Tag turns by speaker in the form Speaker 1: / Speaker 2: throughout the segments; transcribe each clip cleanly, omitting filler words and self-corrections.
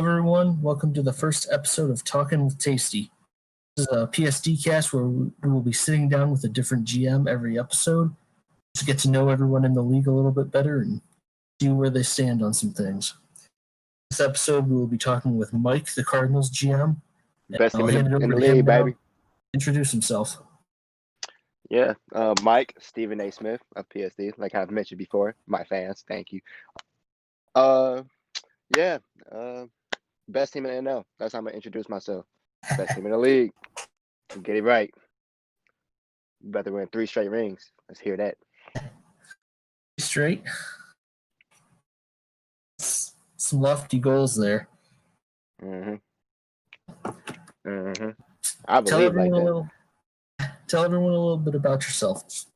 Speaker 1: everyone. Welcome to the first episode of Talking with Tasty. This is a PSD cast where we will be sitting down with a different GM every episode to get to know everyone in the league a little bit better and see where they stand on some things. This episode, we will be talking with Mike, the Cardinals GM.
Speaker 2: Best
Speaker 1: I'll
Speaker 2: team
Speaker 1: hand it
Speaker 2: in
Speaker 1: over
Speaker 2: the
Speaker 1: to him
Speaker 2: league,
Speaker 1: now.
Speaker 2: baby.
Speaker 1: Introduce himself.
Speaker 2: Yeah, Mike, Stephen A. Smith of PSD, like I've mentioned before. My fans, thank you. Yeah, best team in the NL. That's how I'm gonna introduce myself. Best team in the league. Get it right. You better win 3 straight rings. Let's hear that.
Speaker 1: Straight. Some lofty goals there.
Speaker 2: I
Speaker 1: Tell
Speaker 2: believe like that.
Speaker 1: Tell everyone a little bit about yourself.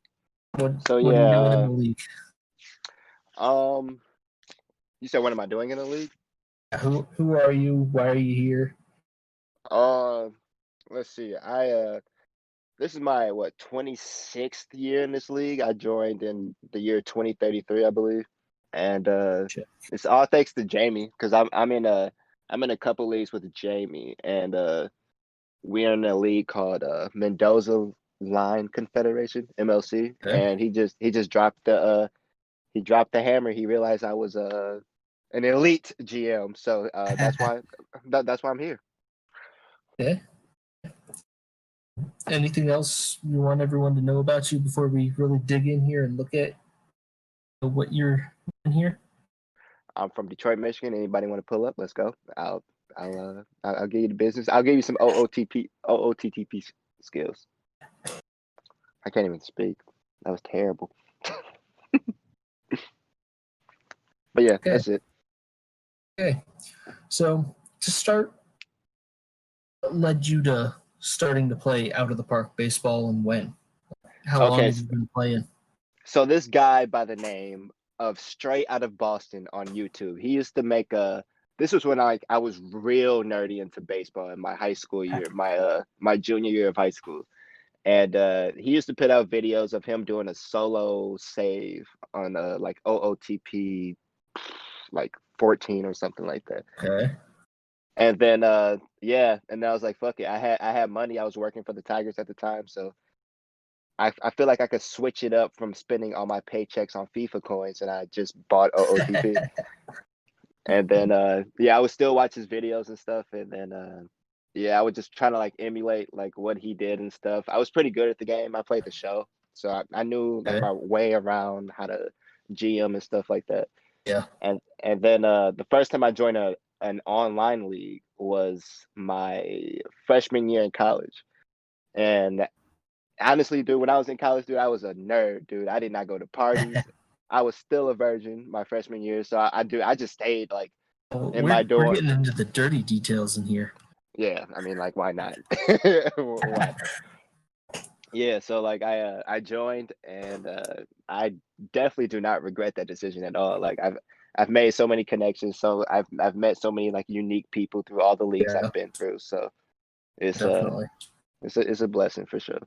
Speaker 1: What are you
Speaker 2: Yeah,
Speaker 1: doing in the league?
Speaker 2: You said what am I doing in the league?
Speaker 1: Who are you? Why are you here?
Speaker 2: Let's see. This is my 26th year in this league. I joined in the year 2033, I believe. And it's all thanks to Jamie, because I'm in a couple leagues with Jamie, and we're in a league called Mendoza Line Confederation, MLC.
Speaker 1: Okay.
Speaker 2: And he just dropped the hammer. He realized I was an elite GM, so that's why I'm here.
Speaker 1: Okay. Anything else you want everyone to know about you before we really dig in here and look at what you're in here?
Speaker 2: I'm from Detroit, Michigan. Anybody want to pull up? Let's go. I'll give you the business. I'll give you some OOTTP skills. I can't even speak. That was terrible. But yeah,
Speaker 1: Okay.
Speaker 2: That's it.
Speaker 1: Okay. So to start, what led you to starting to play out of the park baseball and when? How long have you been playing?
Speaker 2: So this guy by the name of Straight Out of Boston on YouTube, he used to make this was when I was real nerdy into baseball in my high school year, my junior year of high school. And he used to put out videos of him doing a solo save on like OOTP like 14 or something like that.
Speaker 1: Okay.
Speaker 2: And then and then I was like, fuck it. I had money. I was working for the Tigers at the time, so I feel like I could switch it up from spending all my paychecks on FIFA coins, and I just bought OOTP. And then I would still watch his videos and stuff, and then I would just try to like emulate like what he did and stuff. I was pretty good at the game. I played the show, so I knew like my way around how to GM and stuff like that.
Speaker 1: Yeah.
Speaker 2: And then the first time I joined an online league was my freshman year in college. And honestly, dude, when I was in college, dude, I was a nerd, dude. I did not go to parties. I was still a virgin my freshman year, so I just stayed like in my dorm.
Speaker 1: We're getting into the dirty details in here.
Speaker 2: Yeah, I mean, like, why not? Why not? Yeah, so like I joined, and I definitely do not regret that decision at all. Like I've made so many connections, so I've met so many like unique people through all the leagues I've been through. So it's
Speaker 1: definitely
Speaker 2: it's a blessing for sure.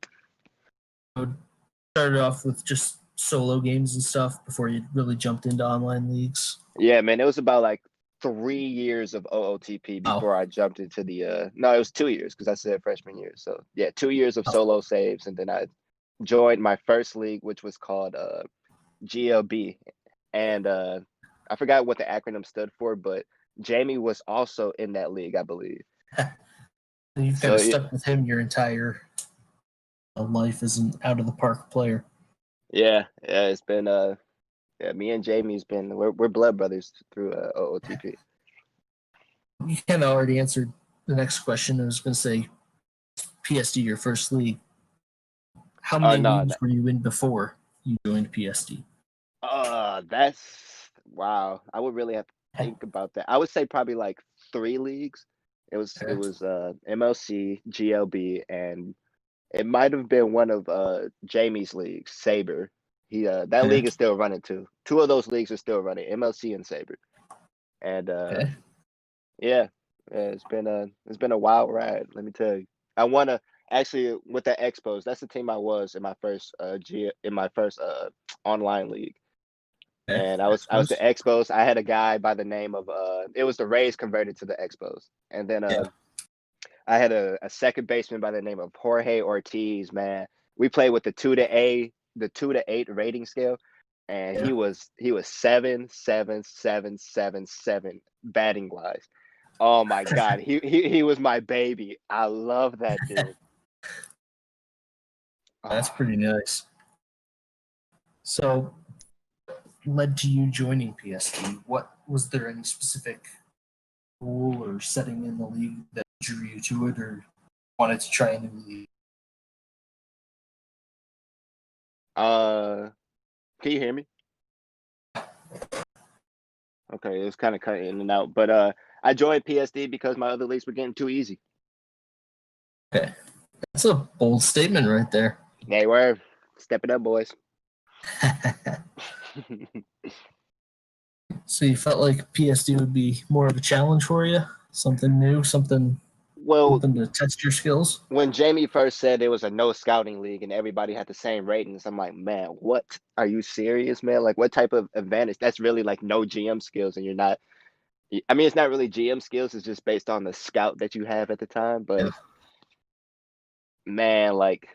Speaker 1: Started off with just solo games and stuff before you really jumped into online leagues.
Speaker 2: Yeah, man, it was about like 3 years of OOTP before I jumped into the no, it was 2 years because I said freshman year. So yeah, 2 years of solo saves, and then I joined my first league, which was called GLB, and I forgot what the acronym stood for, but Jamie was also in that league, I believe.
Speaker 1: You've kind of stuck with him your entire life as an out of the park player.
Speaker 2: Yeah, it's been me and Jamie's been we're blood brothers through OOTP.
Speaker 1: You kind of already answered the next question. I was going to say PSD, your first league. How many leagues were you in before you joined PSD?
Speaker 2: That's wow. I would really have to think about that. I would say probably like 3 leagues. It was MLC, GLB, and it might have been one of Jamie's leagues, Saber. He that league is still running too. 2 of those leagues are still running, MLC and Saber. And it's been a wild ride, let me tell you. I wanna actually with the Expos, that's the team I was in my first online league. And I was the Expos. I had a guy by the name of it was the Rays converted to the Expos, and then I had a second baseman by the name of Jorge Ortiz. Man, we played with the 2 to 8 rating scale, and he was 7, 7, 7, 7, 7 batting wise. Oh my God, he was my baby. I love that dude.
Speaker 1: That's pretty nice. So, led to you joining PSD? What was there any specific rule or setting in the league that drew you to it, or wanted to try a new league?
Speaker 2: Can you hear me? Okay, it was kind of cutting in and out, but I joined PSD because my other leagues were getting too easy.
Speaker 1: Okay, that's a bold statement right there.
Speaker 2: They were. Step it up, boys.
Speaker 1: So you felt like PSD would be more of a challenge for you? Something new, something to test your skills?
Speaker 2: When Jamie first said it was a no scouting league and everybody had the same ratings, I'm like, man, what? Are you serious, man? Like, what type of advantage? That's really like no GM skills, and you're not. I mean, it's not really GM skills. It's just based on the scout that you have at the time. But man, like,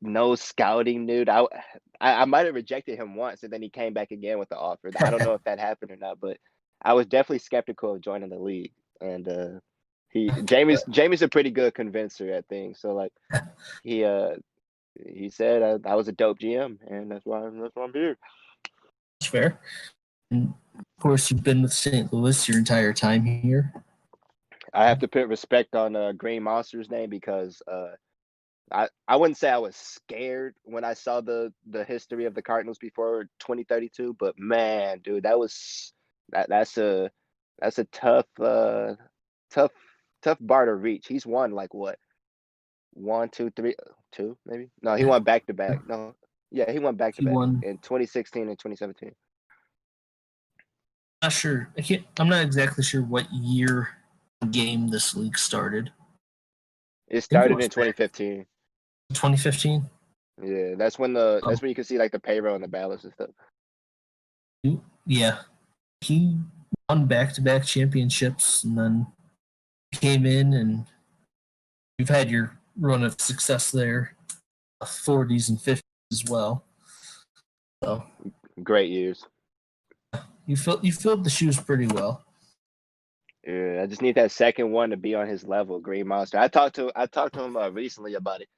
Speaker 2: no scouting, dude. I might have rejected him once, and then he came back again with the offer. I don't know if that happened or not, but I was definitely skeptical of joining the league. And Jamie's a pretty good convincer at things. So like, he said I was a dope GM, and that's why I'm here.
Speaker 1: That's fair. And of course, you've been with St. Louis your entire time here.
Speaker 2: I have to put respect on Green Monster's name because I wouldn't say I was scared when I saw the history of the Cardinals before 2032, but man, dude, that's a tough bar to reach. He's won like what, 1, 2, 3, 2 maybe? No, he won back to back. No, yeah, he won back to back in 2016 and 2017.
Speaker 1: Not sure. I'm not exactly sure what year game this league started.
Speaker 2: It started in 2015.
Speaker 1: 2015.
Speaker 2: Yeah, that's when you can see like the payroll and the balance and stuff.
Speaker 1: Yeah, he won back-to-back championships, and then came in, and you've had your run of success there, 40s and 50s as well. So
Speaker 2: great years.
Speaker 1: You filled the shoes pretty well.
Speaker 2: Yeah, I just need that second one to be on his level, Green Monster. I talked to him recently about it,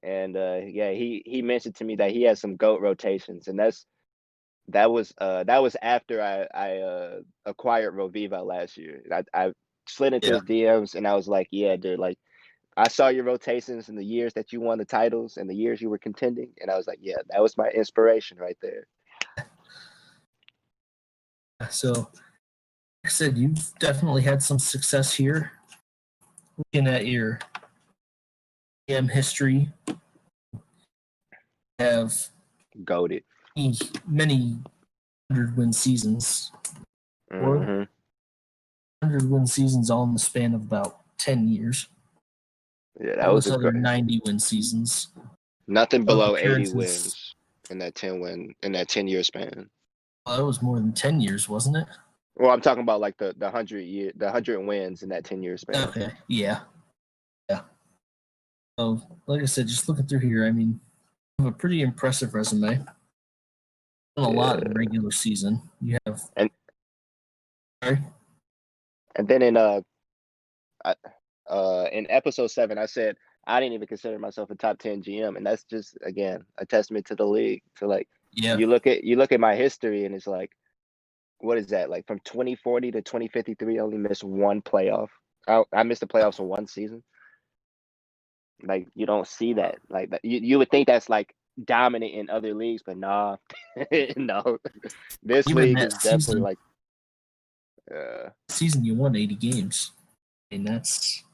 Speaker 2: and yeah, he mentioned to me that he has some GOAT rotations, and that was after I acquired Roviva last year. I slid into his DMs, and I was like, yeah, dude, like I saw your rotations in the years that you won the titles and the years you were contending, and I was like, yeah, that was my inspiration right there.
Speaker 1: So, like I said, you've definitely had some success here. Looking at your GM history, you have
Speaker 2: goated
Speaker 1: many 100-win seasons.
Speaker 2: Mm-hmm.
Speaker 1: 100-win seasons all in the span of about 10 years.
Speaker 2: Yeah, that was
Speaker 1: other 90-win seasons.
Speaker 2: Nothing below 80 wins in that 10-year span.
Speaker 1: Well, that was more than 10 years, wasn't it?
Speaker 2: Well, I'm talking about like the 100 wins in that 10-year span.
Speaker 1: Okay, yeah. So, like I said, just looking through here, I mean, you have a pretty impressive resume. Done a lot in the regular season. You have
Speaker 2: and then in episode 7, I said I didn't even consider myself a top 10 GM, and that's just again a testament to the league. So like, you look at my history, and it's like, what is that, like from 2040 to 2053? I only missed one playoff. I missed the playoffs for one season. Like, you don't see that. Like, you would think that's like dominant in other leagues, but nah. No, this league is definitely like
Speaker 1: season you won 80 games. I mean, that's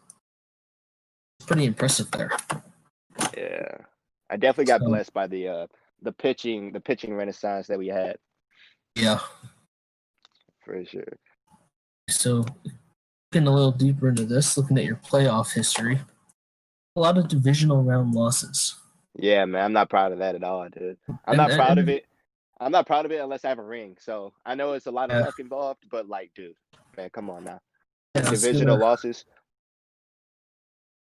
Speaker 1: pretty impressive there.
Speaker 2: Yeah, I definitely got blessed by the pitching renaissance that we had.
Speaker 1: Yeah,
Speaker 2: for sure.
Speaker 1: So, looking a little deeper into this, looking at your playoff history, a lot of divisional round losses.
Speaker 2: Yeah, man, I'm not proud of that at all, dude. I'm not proud of it. I'm not proud of it unless I have a ring. So I know it's a lot of
Speaker 1: Yeah,
Speaker 2: luck involved, but like, dude, man, come on now.
Speaker 1: yeah, it's
Speaker 2: Divisional losses,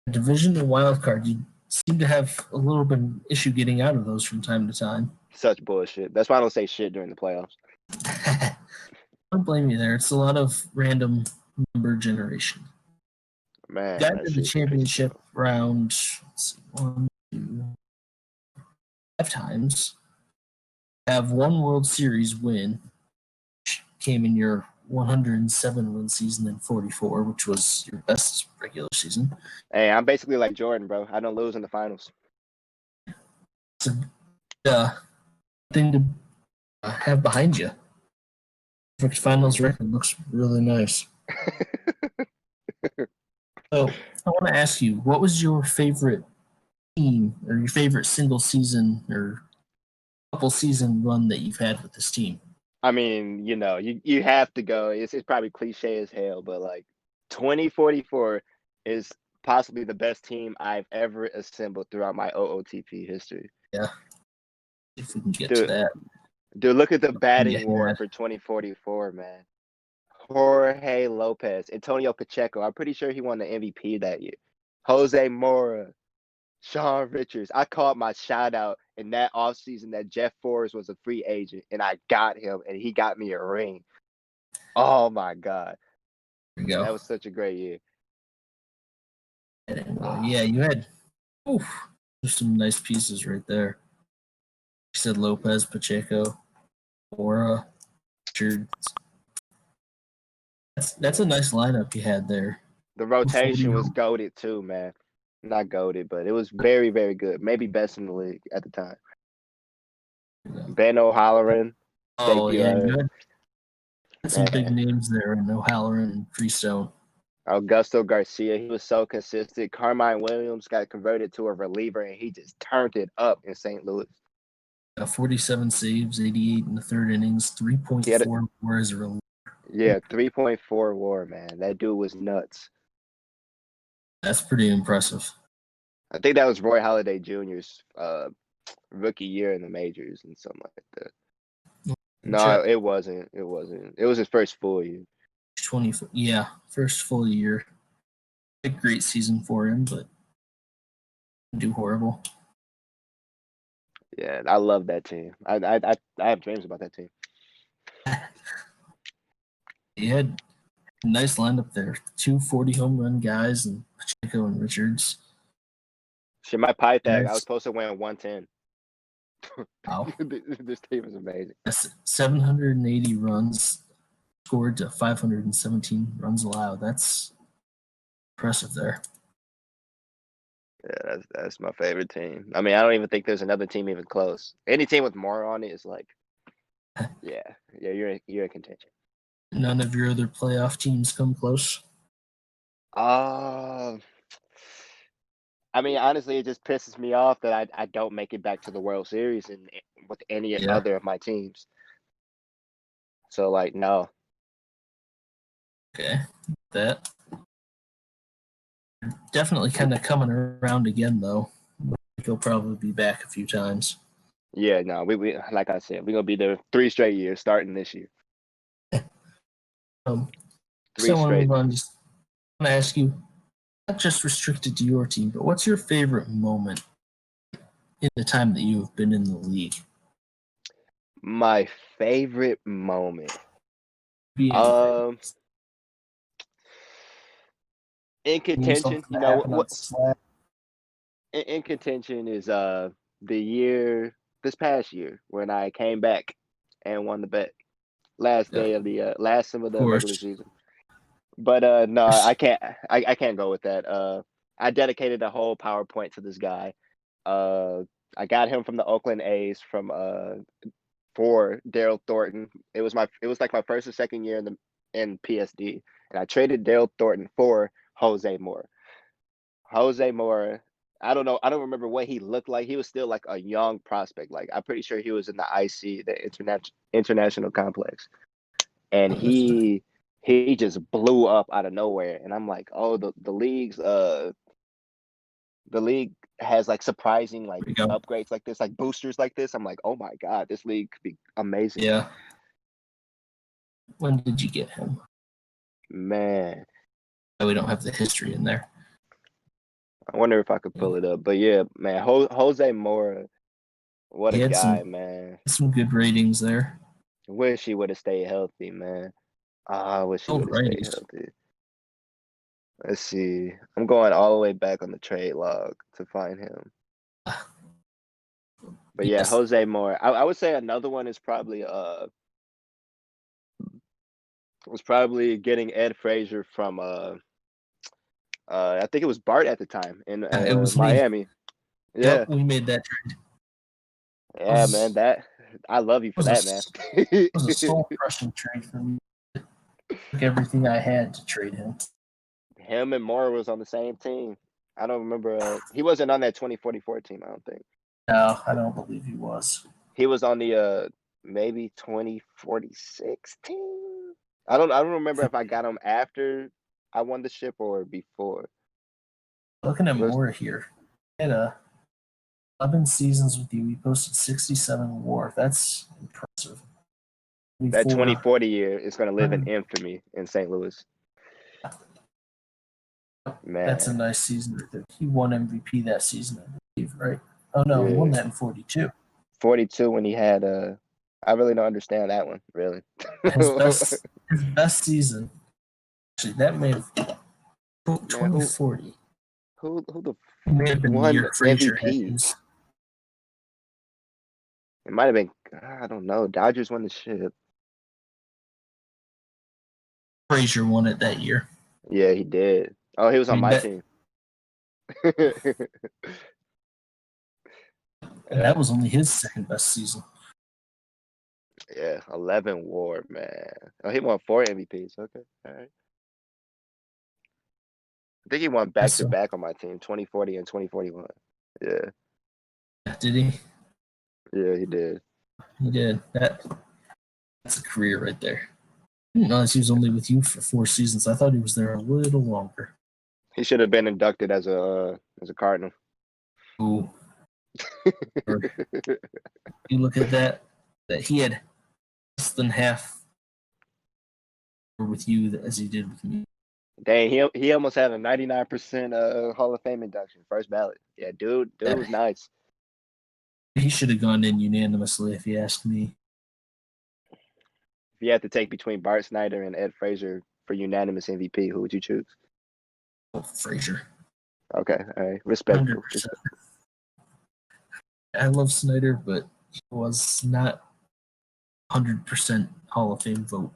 Speaker 1: division and wild card. You seem to have a little bit of issue getting out of those from time to time.
Speaker 2: such bullshit. That's why I don't say shit during the playoffs.
Speaker 1: I don't blame you there. It's a lot of random number generation.
Speaker 2: Man,
Speaker 1: Got
Speaker 2: that
Speaker 1: to the
Speaker 2: shit pisses me
Speaker 1: championship
Speaker 2: off.
Speaker 1: round, let's see, one, two, 5 times. Have one World Series win, which came in your 107 win season in 44, which was your best regular season.
Speaker 2: Hey, I'm basically like Jordan, bro. I don't lose in the finals.
Speaker 1: It's a thing to have behind you. Perfect finals record looks really nice. So I want to ask you, what was your favorite team or your favorite single season or couple season run that you've had with this team?
Speaker 2: I mean, you have to go. It's probably cliche as hell, but like 2044 is possibly the best team I've ever assembled throughout my OOTP history.
Speaker 1: Yeah, if we can get to
Speaker 2: Dude,
Speaker 1: that.
Speaker 2: dude, look at the batting
Speaker 1: You
Speaker 2: war
Speaker 1: had
Speaker 2: for 2044, man. Jorge Lopez, Antonio Pacheco. I'm pretty sure he won the MVP that year. Jose Mora, Sean Richards. I called my shout out in that offseason that Jeff Forrest was a free agent, and I got him, and he got me a ring. Oh my God.
Speaker 1: there you go.
Speaker 2: That was such a great year.
Speaker 1: Yeah, you had oof, there's some nice pieces right there. You said Lopez, Pacheco, Mora, Richard. That's a nice lineup you had there.
Speaker 2: The rotation
Speaker 1: 40
Speaker 2: was goaded too, man. Not goaded, but it was very, very good. Maybe best in the league at the time. Ben O'Halloran.
Speaker 1: Oh
Speaker 2: Thank you.
Speaker 1: yeah, you had some big
Speaker 2: Man.
Speaker 1: names there in O'Halloran and Freestone.
Speaker 2: Augusto Garcia, he was so consistent. Carmine Williams got converted to a reliever, and he just turned it up in St. Louis.
Speaker 1: 47 saves, 88 in the third innings,
Speaker 2: He had
Speaker 1: 3.4 more as a reliever.
Speaker 2: 3.4 WAR, man. That dude was nuts.
Speaker 1: That's pretty impressive.
Speaker 2: I think that was Roy Halladay Jr.'s rookie year in the majors and something like that. No,
Speaker 1: Check
Speaker 2: it wasn't. It wasn't. It was his first full year.
Speaker 1: 20, yeah, first full year. A great season for him, but do horrible.
Speaker 2: Yeah, I love that team. I have dreams about that team.
Speaker 1: He had a nice lineup there. 240 home run guys and Pacheco and Richards.
Speaker 2: Shit, my Pythag, I was
Speaker 1: That's
Speaker 2: supposed to win 110.
Speaker 1: wow.
Speaker 2: This team is amazing.
Speaker 1: That's 780 runs scored to 517 runs allowed. That's impressive there.
Speaker 2: Yeah, that's my favorite team. I mean, I don't even think there's another team even close. Any team with more on it is like, yeah, you're in contention.
Speaker 1: None of your other playoff teams come close.
Speaker 2: Uh, I mean, honestly, it just pisses me off that I don't make it back to the World Series and with any
Speaker 1: Yeah.
Speaker 2: other of my teams. So like, no.
Speaker 1: Okay. That definitely kind of coming around again though. He'll probably be back a few times.
Speaker 2: Yeah, no. We like I said, we're gonna be there 3 straight years starting this year.
Speaker 1: So
Speaker 2: 3
Speaker 1: I want to
Speaker 2: straight.
Speaker 1: move on. Just want to ask you, not just restricted to your team, but what's your favorite moment in the time that you have been in the league?
Speaker 2: My favorite moment.
Speaker 1: Be anything.
Speaker 2: In contention,
Speaker 1: Something that happened on
Speaker 2: what
Speaker 1: Slack.
Speaker 2: in contention is this past year when I came back and won the bet last
Speaker 1: Yeah,
Speaker 2: day of the last sim of
Speaker 1: of
Speaker 2: the regular
Speaker 1: course.
Speaker 2: season. But no, I can't go with that. I dedicated a whole PowerPoint to this guy. I got him from the Oakland A's from for Daryl Thornton. It was like my first or second year in PSD, and I traded Daryl Thornton for Jose Moore. Jose Moore, I don't know. I don't remember what he looked like. He was still like a young prospect. Like I'm pretty sure he was in the IC, the international complex, and he just blew up out of nowhere. And I'm like, oh, the league has like surprising like
Speaker 1: There we go.
Speaker 2: upgrades like this, like boosters like this, I'm like, oh my god, this league could be amazing.
Speaker 1: Yeah. When did you get him?
Speaker 2: Man,
Speaker 1: We don't have the history in there.
Speaker 2: I wonder if I could pull it up. But yeah, man, Jose Mora, what a
Speaker 1: He had
Speaker 2: guy, man.
Speaker 1: some good ratings there.
Speaker 2: Wish he would have stayed healthy, man. I wish he would have stayed
Speaker 1: Righties.
Speaker 2: healthy. Let's see. I'm going all the way back on the trade log to find him. But yeah,
Speaker 1: Yes.
Speaker 2: Jose Mora. I would say another one is probably getting Ed Frazier from I think it was Bart at the time in
Speaker 1: It was
Speaker 2: Miami.
Speaker 1: me.
Speaker 2: Yeah.
Speaker 1: Yep, we made that trade.
Speaker 2: Yeah, man. That I love you for that, man.
Speaker 1: It was a soul crushing trade for me. Took everything I had to trade him.
Speaker 2: Him and Mora was on the same team. I don't remember. He wasn't on that 2044 team. I don't think.
Speaker 1: No, I don't believe he was.
Speaker 2: He was on the maybe 2046 team. I don't remember if I got him after I won the ship or before.
Speaker 1: Looking at Moore here, he had 11 seasons with you. He posted 67 WAR. That's impressive.
Speaker 2: That 2040 year is going to live in infamy in St. Louis. Man,
Speaker 1: that's a nice season. He won MVP that season, I believe, right? Oh no, he won that in 42.
Speaker 2: 42 when he had I really don't understand that one, really.
Speaker 1: his best season. Actually, that may have 2040.
Speaker 2: Who the
Speaker 1: may have been
Speaker 2: won
Speaker 1: the year Frazier had
Speaker 2: MVP?
Speaker 1: his.
Speaker 2: It might have been, I don't know. Dodgers won the ship.
Speaker 1: Frazier won it that year.
Speaker 2: Yeah, he did. Oh, he was on my team.
Speaker 1: And that was only his second best season.
Speaker 2: Yeah, 11 WAR, man. Oh, he won 4 MVPs. Okay, all right. I think he won back to back on my team, 2040 and 2041. Yeah.
Speaker 1: Did he?
Speaker 2: Yeah, he did.
Speaker 1: He did. That's a career right there. I didn't realize he was only with you for 4 seasons. I thought he was there a little longer.
Speaker 2: He should have been inducted as a Cardinal.
Speaker 1: Ooh. You look at that he had less than half with you as he did with me.
Speaker 2: Dang, he almost had a 99% Hall of Fame induction, first ballot. Yeah, dude was nice.
Speaker 1: He should have gone in unanimously if you asked me.
Speaker 2: If you had to take between Bart Snyder and Ed Frazier for unanimous MVP, who would you choose?
Speaker 1: Oh, Frazier.
Speaker 2: Okay, all right, respectful.
Speaker 1: 100%. I love Snyder, but he was not 100% Hall of Fame vote.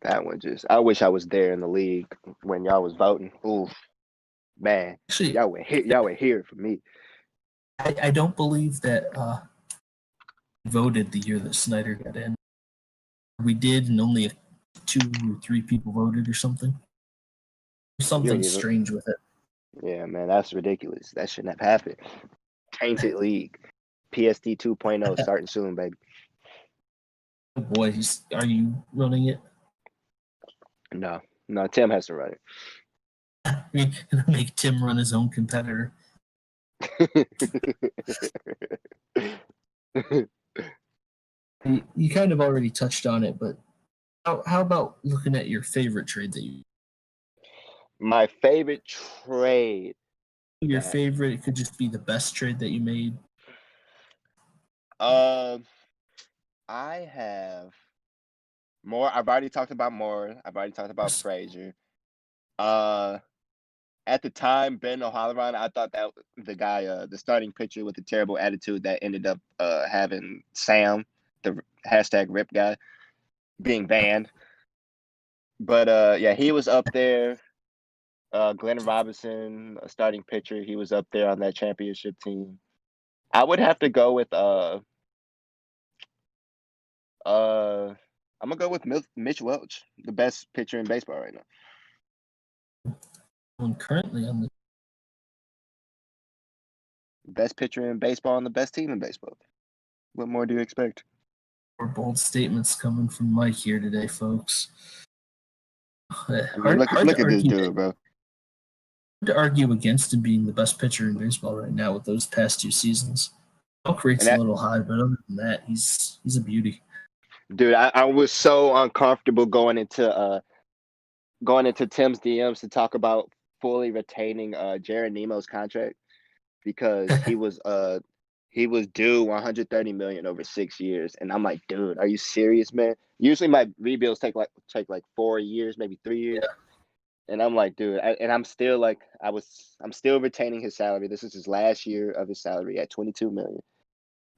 Speaker 2: That one I wish I was there in the league when y'all was voting. Oof, man. Actually, y'all were here for me.
Speaker 1: I don't believe that voted the year that Snyder got in. We did, and only 2 or 3 people voted or something. Something strange with it.
Speaker 2: Yeah, man, that's ridiculous. That shouldn't have happened. Tainted league. PSD 2.0 starting soon, baby.
Speaker 1: Oh boy, are you running it?
Speaker 2: No, Tim has to run it.
Speaker 1: I mean, make Tim run his own competitor. You kind of already touched on it, but how about looking at your favorite trade that you?
Speaker 2: My favorite trade.
Speaker 1: Your favorite, it could just be the best trade that you made.
Speaker 2: I have more. I've already talked about more. I've already talked about Frazier. At the time, Ben O'Halloran, I thought that the guy, the starting pitcher with the terrible attitude that ended up having Sam, the hashtag rip guy, being banned. But yeah, he was up there. Glenn Robinson, a starting pitcher, he was up there on that championship team. I would have to go with I'm gonna go with Mitch Welch, the best pitcher in baseball right now.
Speaker 1: And currently on the
Speaker 2: best pitcher in baseball and the best team in baseball. What more do you expect?
Speaker 1: More bold statements coming from Mike here today, folks.
Speaker 2: Look at this dude, bro.
Speaker 1: To argue against him being the best pitcher in baseball right now with those past 2 seasons. Milk rate's
Speaker 2: And
Speaker 1: a
Speaker 2: that,
Speaker 1: little high, but other than that, he's a beauty.
Speaker 2: dude, I was so uncomfortable going into Tim's DMs to talk about fully retaining Jared Nemo's contract because he was due 130 million over 6 years, and I'm like, dude, are you serious, man? Usually my rebuilds take like 4 years, maybe 3 years.
Speaker 1: Yeah.
Speaker 2: And I'm like, dude, and I'm still like, I'm still retaining his salary. This is his last year of his salary at 22 million.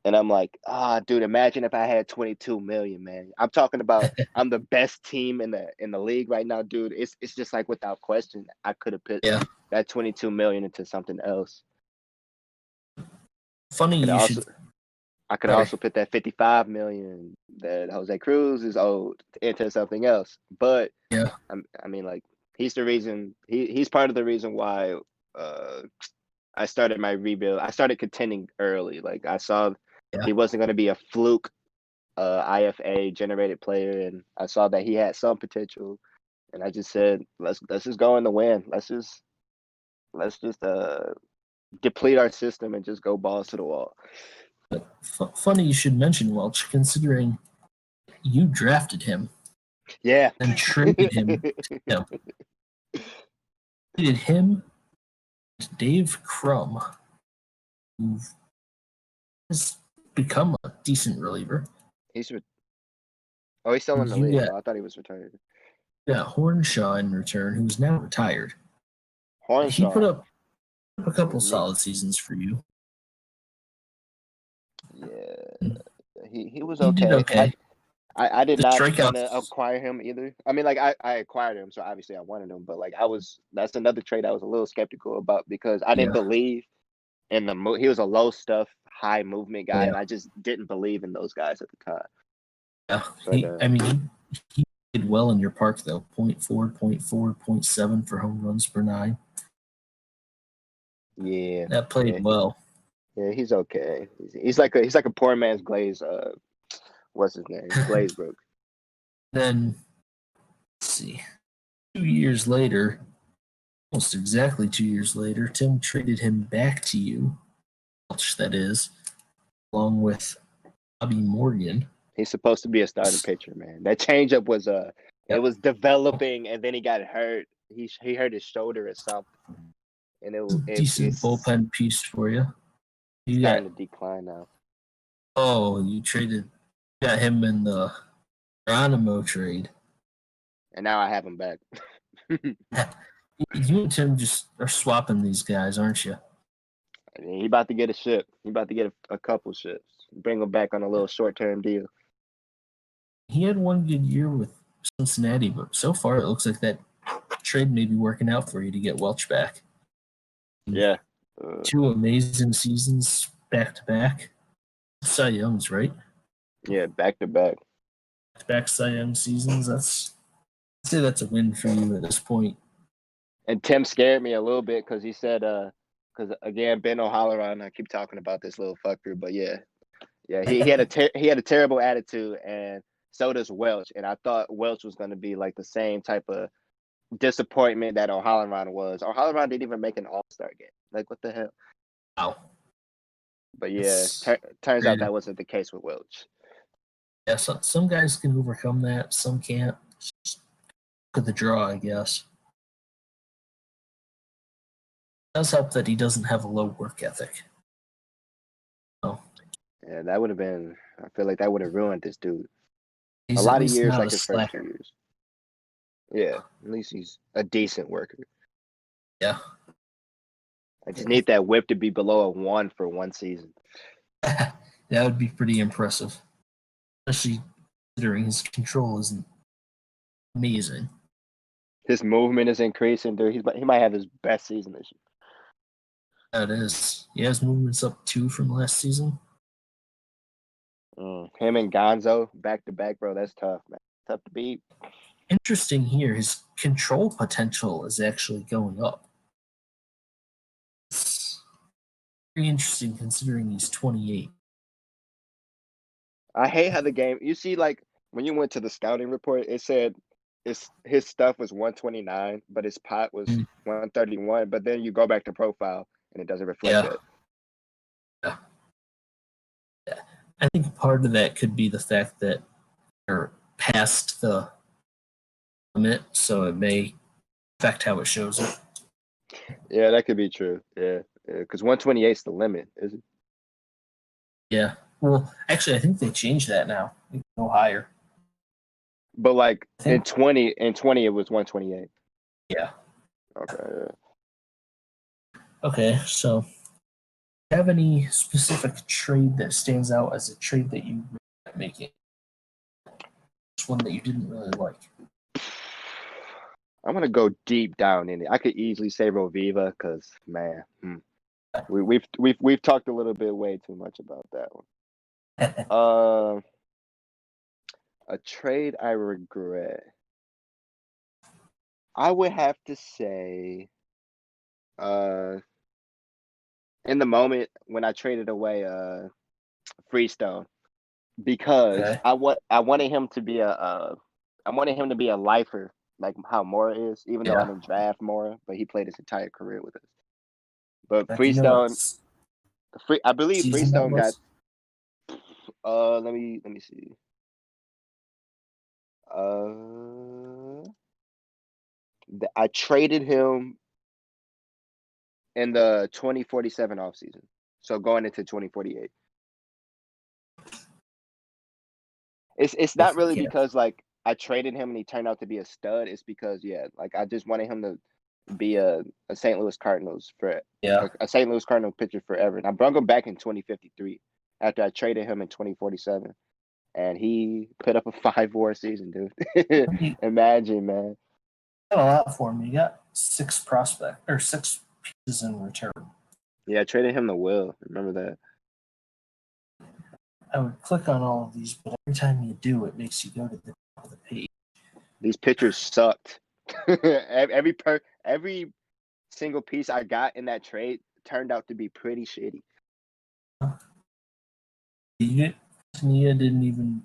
Speaker 2: And I'm like, dude, imagine if I had 22 million, man. I'm talking about I'm the best team in the league right now, dude. It's just like without question, I could have put
Speaker 1: Yeah.
Speaker 2: that 22 million into something else.
Speaker 1: Funny
Speaker 2: Could
Speaker 1: you
Speaker 2: also
Speaker 1: should.
Speaker 2: I could
Speaker 1: Sorry.
Speaker 2: also put that 55 million that Jose Cruz is owed into something else. But
Speaker 1: Yeah.
Speaker 2: I mean, like, he's the reason. He's part of the reason why I started my rebuild. I started contending early. Like, I saw
Speaker 1: Yeah.
Speaker 2: he wasn't going to be a fluke IFA generated player, and I saw that he had some potential. And I just said, let's just go in the win. Let's just deplete our system and just go balls to the wall.
Speaker 1: But funny you should mention Welch, considering you drafted him
Speaker 2: Yeah.
Speaker 1: and traded him. Traded him to Dave Crum, who has become a decent reliever.
Speaker 2: He's still in the
Speaker 1: You
Speaker 2: league.
Speaker 1: got,
Speaker 2: Oh, I thought he was retired.
Speaker 1: got Hornshaw in return, who's now retired. He put
Speaker 2: Hornshaw.
Speaker 1: up a couple
Speaker 2: Nick.
Speaker 1: solid seasons for you.
Speaker 2: Yeah, he was
Speaker 1: He
Speaker 2: okay.
Speaker 1: did okay.
Speaker 2: I did
Speaker 1: The
Speaker 2: not want to
Speaker 1: strikeouts.
Speaker 2: acquire him either. I mean, like, I acquired him, so obviously I wanted him. But like, that's another trade I was a little skeptical about because I didn't
Speaker 1: Yeah.
Speaker 2: believe in he was a low stuff, high movement guy,
Speaker 1: Yeah.
Speaker 2: and I just didn't believe in those guys at the time.
Speaker 1: Yeah.
Speaker 2: But
Speaker 1: I mean, he did well in your park though. 0.4, 0.4, 0.7 for home runs per 9.
Speaker 2: yeah,
Speaker 1: That played
Speaker 2: yeah,
Speaker 1: well.
Speaker 2: he's okay. He's like a poor man's Glaze. What's his name? Glazebrook.
Speaker 1: Then let's see. 2 years later, almost exactly 2 years later, Tim traded him back to you, Welch, that is, along with Bobby Morgan.
Speaker 2: He's supposed to be a starting pitcher, man. That changeup was it
Speaker 1: Yep.
Speaker 2: was developing, and then he got hurt. He hurt his shoulder or something, and
Speaker 1: Decent
Speaker 2: it's
Speaker 1: bullpen piece for you. You got
Speaker 2: starting to decline now.
Speaker 1: you got him in the Geronimo trade.
Speaker 2: And now I have him back.
Speaker 1: You and Tim just are swapping these guys, aren't you?
Speaker 2: I mean, he about to get a ship. He about to get a couple ships. Bring him back on a little short-term deal.
Speaker 1: He had one good year with Cincinnati, but so far it looks like that trade may be working out for you to get Welch back.
Speaker 2: Yeah.
Speaker 1: 2 amazing seasons back to back. Cy Young's right.
Speaker 2: Yeah, back to back.
Speaker 1: Back Cy Young seasons. I'd say that's a win for you at this point.
Speaker 2: And Tim scared me a little bit because he said, because again, Ben O'Halloran. I keep talking about this little fucker, but yeah, he had a terrible attitude, and so does Welch. And I thought Welch was going to be like the same type of disappointment that O'Halloran was. O'Halloran didn't even make an All-Star game. Like, what the hell?
Speaker 1: Wow.
Speaker 2: But yeah, turns out that wasn't the case with Welch.
Speaker 1: Yeah, some guys can overcome that, some can't. Just look at the draw, I guess. It does help that he doesn't have a low work ethic. Oh,
Speaker 2: Yeah, that would have been. I feel like that would have ruined this dude.
Speaker 1: he's
Speaker 2: A
Speaker 1: at
Speaker 2: lot of
Speaker 1: least
Speaker 2: years,
Speaker 1: not a
Speaker 2: like his first 2
Speaker 1: slacker.
Speaker 2: years. Yeah, at least he's a decent worker.
Speaker 1: Yeah.
Speaker 2: I just need that whip to be below a 1 for 1 season.
Speaker 1: That would be pretty impressive. Especially considering his control isn't amazing.
Speaker 2: His movement is increasing, dude. He might have his best season this year.
Speaker 1: That is. Yeah, his movement's up 2 from last season.
Speaker 2: Him and Gonzo back to back, bro. That's tough, man. Tough to beat.
Speaker 1: Interesting here, his control potential is actually going up. It's very interesting considering he's 28.
Speaker 2: I hate how the game. You see, like when you went to the scouting report, it said his stuff was 129, but his pot was
Speaker 1: Mm.
Speaker 2: 131. But then you go back to profile and it doesn't reflect
Speaker 1: Yeah.
Speaker 2: that.
Speaker 1: Yeah. I think part of that could be the fact that they're past the limit, so it may affect how it shows it.
Speaker 2: Yeah, that could be true. Yeah, because 128 is the limit, is it?
Speaker 1: Yeah. Well, actually, I think they changed that now. You can go higher.
Speaker 2: But like
Speaker 1: I think.
Speaker 2: in 20 it was 128.
Speaker 1: Yeah.
Speaker 2: Okay. Yeah.
Speaker 1: Okay. So, have any specific trade that stands out as a trade that you regret making? It's one that you didn't really like.
Speaker 2: I'm gonna go deep down in it. I could easily say Roviva because man, we've talked a little bit way too much about that one. A trade I regret. I would have to say, uh, in the moment when I traded away Freestone because
Speaker 1: Okay.
Speaker 2: I wanted him to be I wanted him to be a lifer like how Mora is, even though I
Speaker 1: Yeah.
Speaker 2: didn't draft Mora, but he played his entire career with us. But
Speaker 1: Do you know what
Speaker 2: Freestone, I believe
Speaker 1: season that
Speaker 2: Freestone got
Speaker 1: was?
Speaker 2: let me see. Uh, I traded him in the 2047 offseason. So going into 2048. It's not really
Speaker 1: Yeah.
Speaker 2: because like I traded him and he turned out to be a stud. It's because like I just wanted him to be a St. Louis Cardinals for
Speaker 1: Yeah.
Speaker 2: a St. Louis Cardinal pitcher forever. And I brought him back in 2053 after I traded him in 2047. And he put up a 5-WAR season, dude.
Speaker 1: You
Speaker 2: Imagine, man.
Speaker 1: got a lot for him. You got 6 pieces in return.
Speaker 2: Yeah, I traded him to Will. Remember that?
Speaker 1: I would click on all of these, but every time you do, it makes you go to the top of the page.
Speaker 2: These pitchers sucked. Every single piece I got in that trade turned out to be pretty shitty.
Speaker 1: Nia didn't even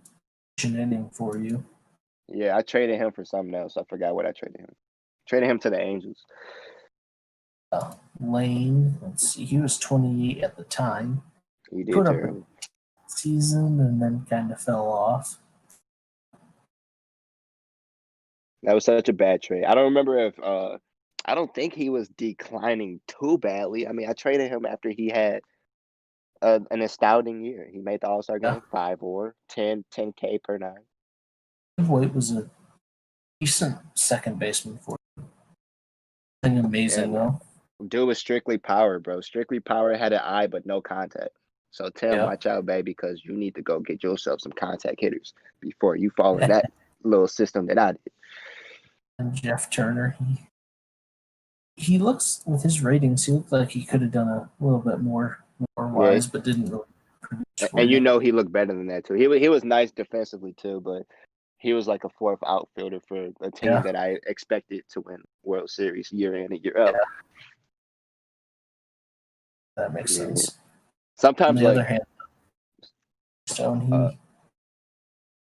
Speaker 1: mention anything for you.
Speaker 2: Yeah, I traded him for something else. I forgot what I traded him. Traded him to the Angels.
Speaker 1: Lane, let's see, he was 28 at the time.
Speaker 2: He did
Speaker 1: Put up a
Speaker 2: terrible.
Speaker 1: season and then kind of fell off.
Speaker 2: That was such a bad trade. I don't remember if I don't think he was declining too badly. I mean, I traded him after he had an astounding year. He made the All-Star
Speaker 1: Yeah.
Speaker 2: game, 5-WAR, 10K per nine.
Speaker 1: White was a decent second baseman for you. Nothing
Speaker 2: Yeah,
Speaker 1: amazing,
Speaker 2: man.
Speaker 1: though.
Speaker 2: Dude was strictly power, bro. Strictly power, had an eye but no contact. So Tim,
Speaker 1: Yeah.
Speaker 2: watch out, baby, because you need to go get yourself some contact hitters before you fall in that little system that I did.
Speaker 1: And Jeff Turner, he looks, with his ratings, he looked like he could have done a little bit more
Speaker 2: Yeah,
Speaker 1: wise, but didn't really produce for
Speaker 2: and you
Speaker 1: you.
Speaker 2: know he looked better than that too. He was nice defensively too, but he was like a fourth outfielder for a team
Speaker 1: Yeah.
Speaker 2: that I expected to win World Series year in and year out.
Speaker 1: Yeah. That makes
Speaker 2: Yeah.
Speaker 1: sense. On
Speaker 2: Sometimes
Speaker 1: the other
Speaker 2: like
Speaker 1: hand, Stone,
Speaker 2: uh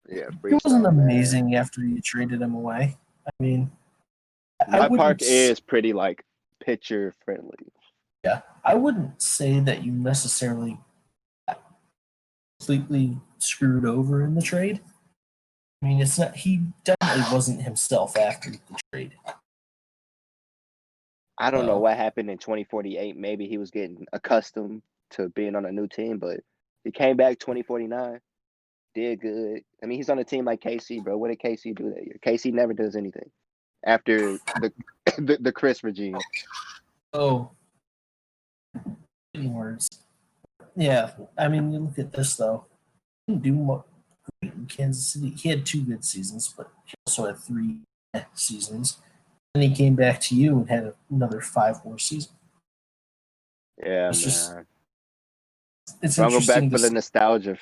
Speaker 2: yeah,
Speaker 1: he wasn't
Speaker 2: Freestone, man.
Speaker 1: amazing after you traded him away. I mean, I
Speaker 2: My park
Speaker 1: wouldn't.
Speaker 2: is pretty like pitcher friendly.
Speaker 1: Yeah, I wouldn't say that you necessarily completely screwed over in the trade. I mean, it's not. He definitely wasn't himself after the trade.
Speaker 2: I don't know
Speaker 1: So
Speaker 2: what happened in 2048. Maybe he was getting accustomed to being on a new team, but he came back 2049, did good. I mean, he's on a team like KC, bro. What did KC do that year? KC never does anything after the the Chris regime.
Speaker 1: oh, in words. Yeah, I mean, you look at this though. He didn't do much in Kansas City. He had 2 good seasons, but he also had 3 seasons. And he came back to you and had another 5 more season.
Speaker 2: Yeah,
Speaker 1: It's just
Speaker 2: man.
Speaker 1: it's
Speaker 2: Bring him back
Speaker 1: interesting to
Speaker 2: for the
Speaker 1: see.
Speaker 2: nostalgia.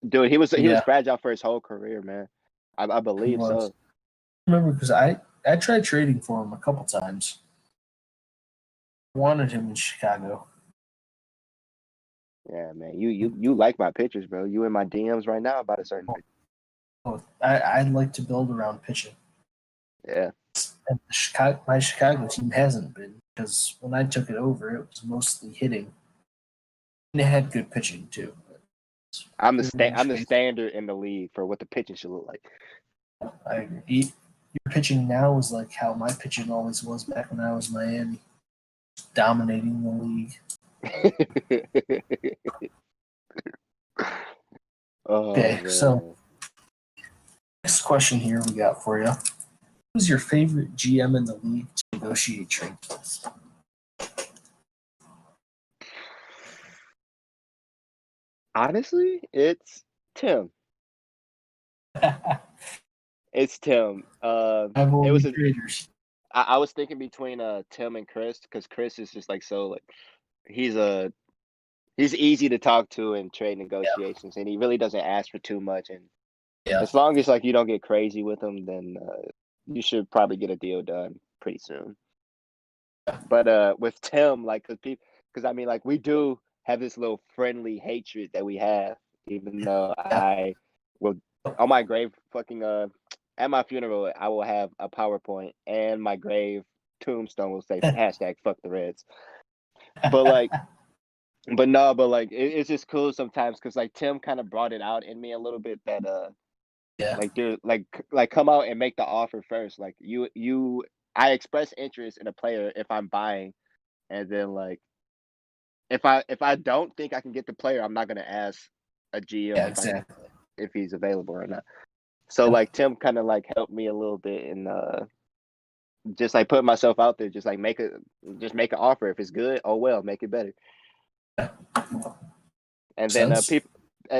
Speaker 2: Dude, he was
Speaker 1: Yeah,
Speaker 2: fragile for his whole career, man. I
Speaker 1: he
Speaker 2: believe
Speaker 1: was.
Speaker 2: so.
Speaker 1: I remember because I tried trading for him a couple times. Wanted him in Chicago.
Speaker 2: Yeah, man. You like my pictures, bro. You in my DMs right now about a certain picture.
Speaker 1: Oh, I like to build around pitching.
Speaker 2: Yeah.
Speaker 1: And my Chicago team hasn't been, because when I took it over, it was mostly hitting, and it had good pitching too.
Speaker 2: I'm the standard in the league for what the pitching should look like.
Speaker 1: I agree. Your pitching now is like how my pitching always was back when I was Miami, dominating the league.
Speaker 2: Oh
Speaker 1: Okay, so
Speaker 2: man.
Speaker 1: next question here we got for you. Who's your favorite GM in the league to negotiate trades with?
Speaker 2: Honestly, it's Tim. It's Tim. It was
Speaker 1: Rivalry
Speaker 2: a
Speaker 1: creators.
Speaker 2: I was thinking between Tim and Chris, because Chris is just like so like he's a he's easy to talk to in trade
Speaker 1: Yeah,
Speaker 2: negotiations, and he really doesn't ask for too much. And
Speaker 1: yeah,
Speaker 2: as long as like you don't get crazy with him, then you should probably get a deal done pretty soon. But with Tim, like, because I mean, like, we do have this little friendly hatred that we have, even though
Speaker 1: yeah.
Speaker 2: I will on my grave fucking at my funeral I will have a PowerPoint, and my grave tombstone will say hashtag fuck the Reds. But like, but no, but like it's just cool sometimes because like Tim kind of brought it out in me a little bit that
Speaker 1: Yeah,
Speaker 2: like dude like come out and make the offer first. Like you I express interest in a player if I'm buying, and then like if I don't think I can get the player, I'm not gonna ask a GM
Speaker 1: yeah, exactly.
Speaker 2: if he's available or not. So
Speaker 1: Yeah,
Speaker 2: like Tim kind of like helped me a little bit in just like putting myself out there, just like make an offer. If it's good, oh well, make it better. And
Speaker 1: makes
Speaker 2: then
Speaker 1: sense.
Speaker 2: people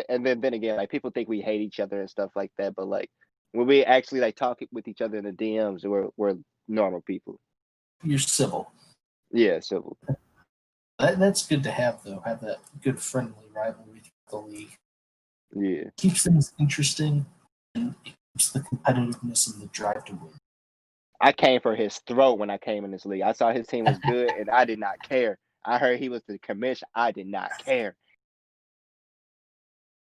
Speaker 2: and then again, like people think we hate each other and stuff like that, but like when we actually like talk with each other in the DMs, we're normal people.
Speaker 1: You're civil.
Speaker 2: Yeah, so
Speaker 1: That's good to have, though. Have that good friendly rivalry throughout the league.
Speaker 2: yeah.
Speaker 1: Keeps things interesting, and it keeps the competitiveness and the drive to win.
Speaker 2: I came for his throat when I came in this league. I saw his team was good, and I did not care. I heard he was the commission. I did not care.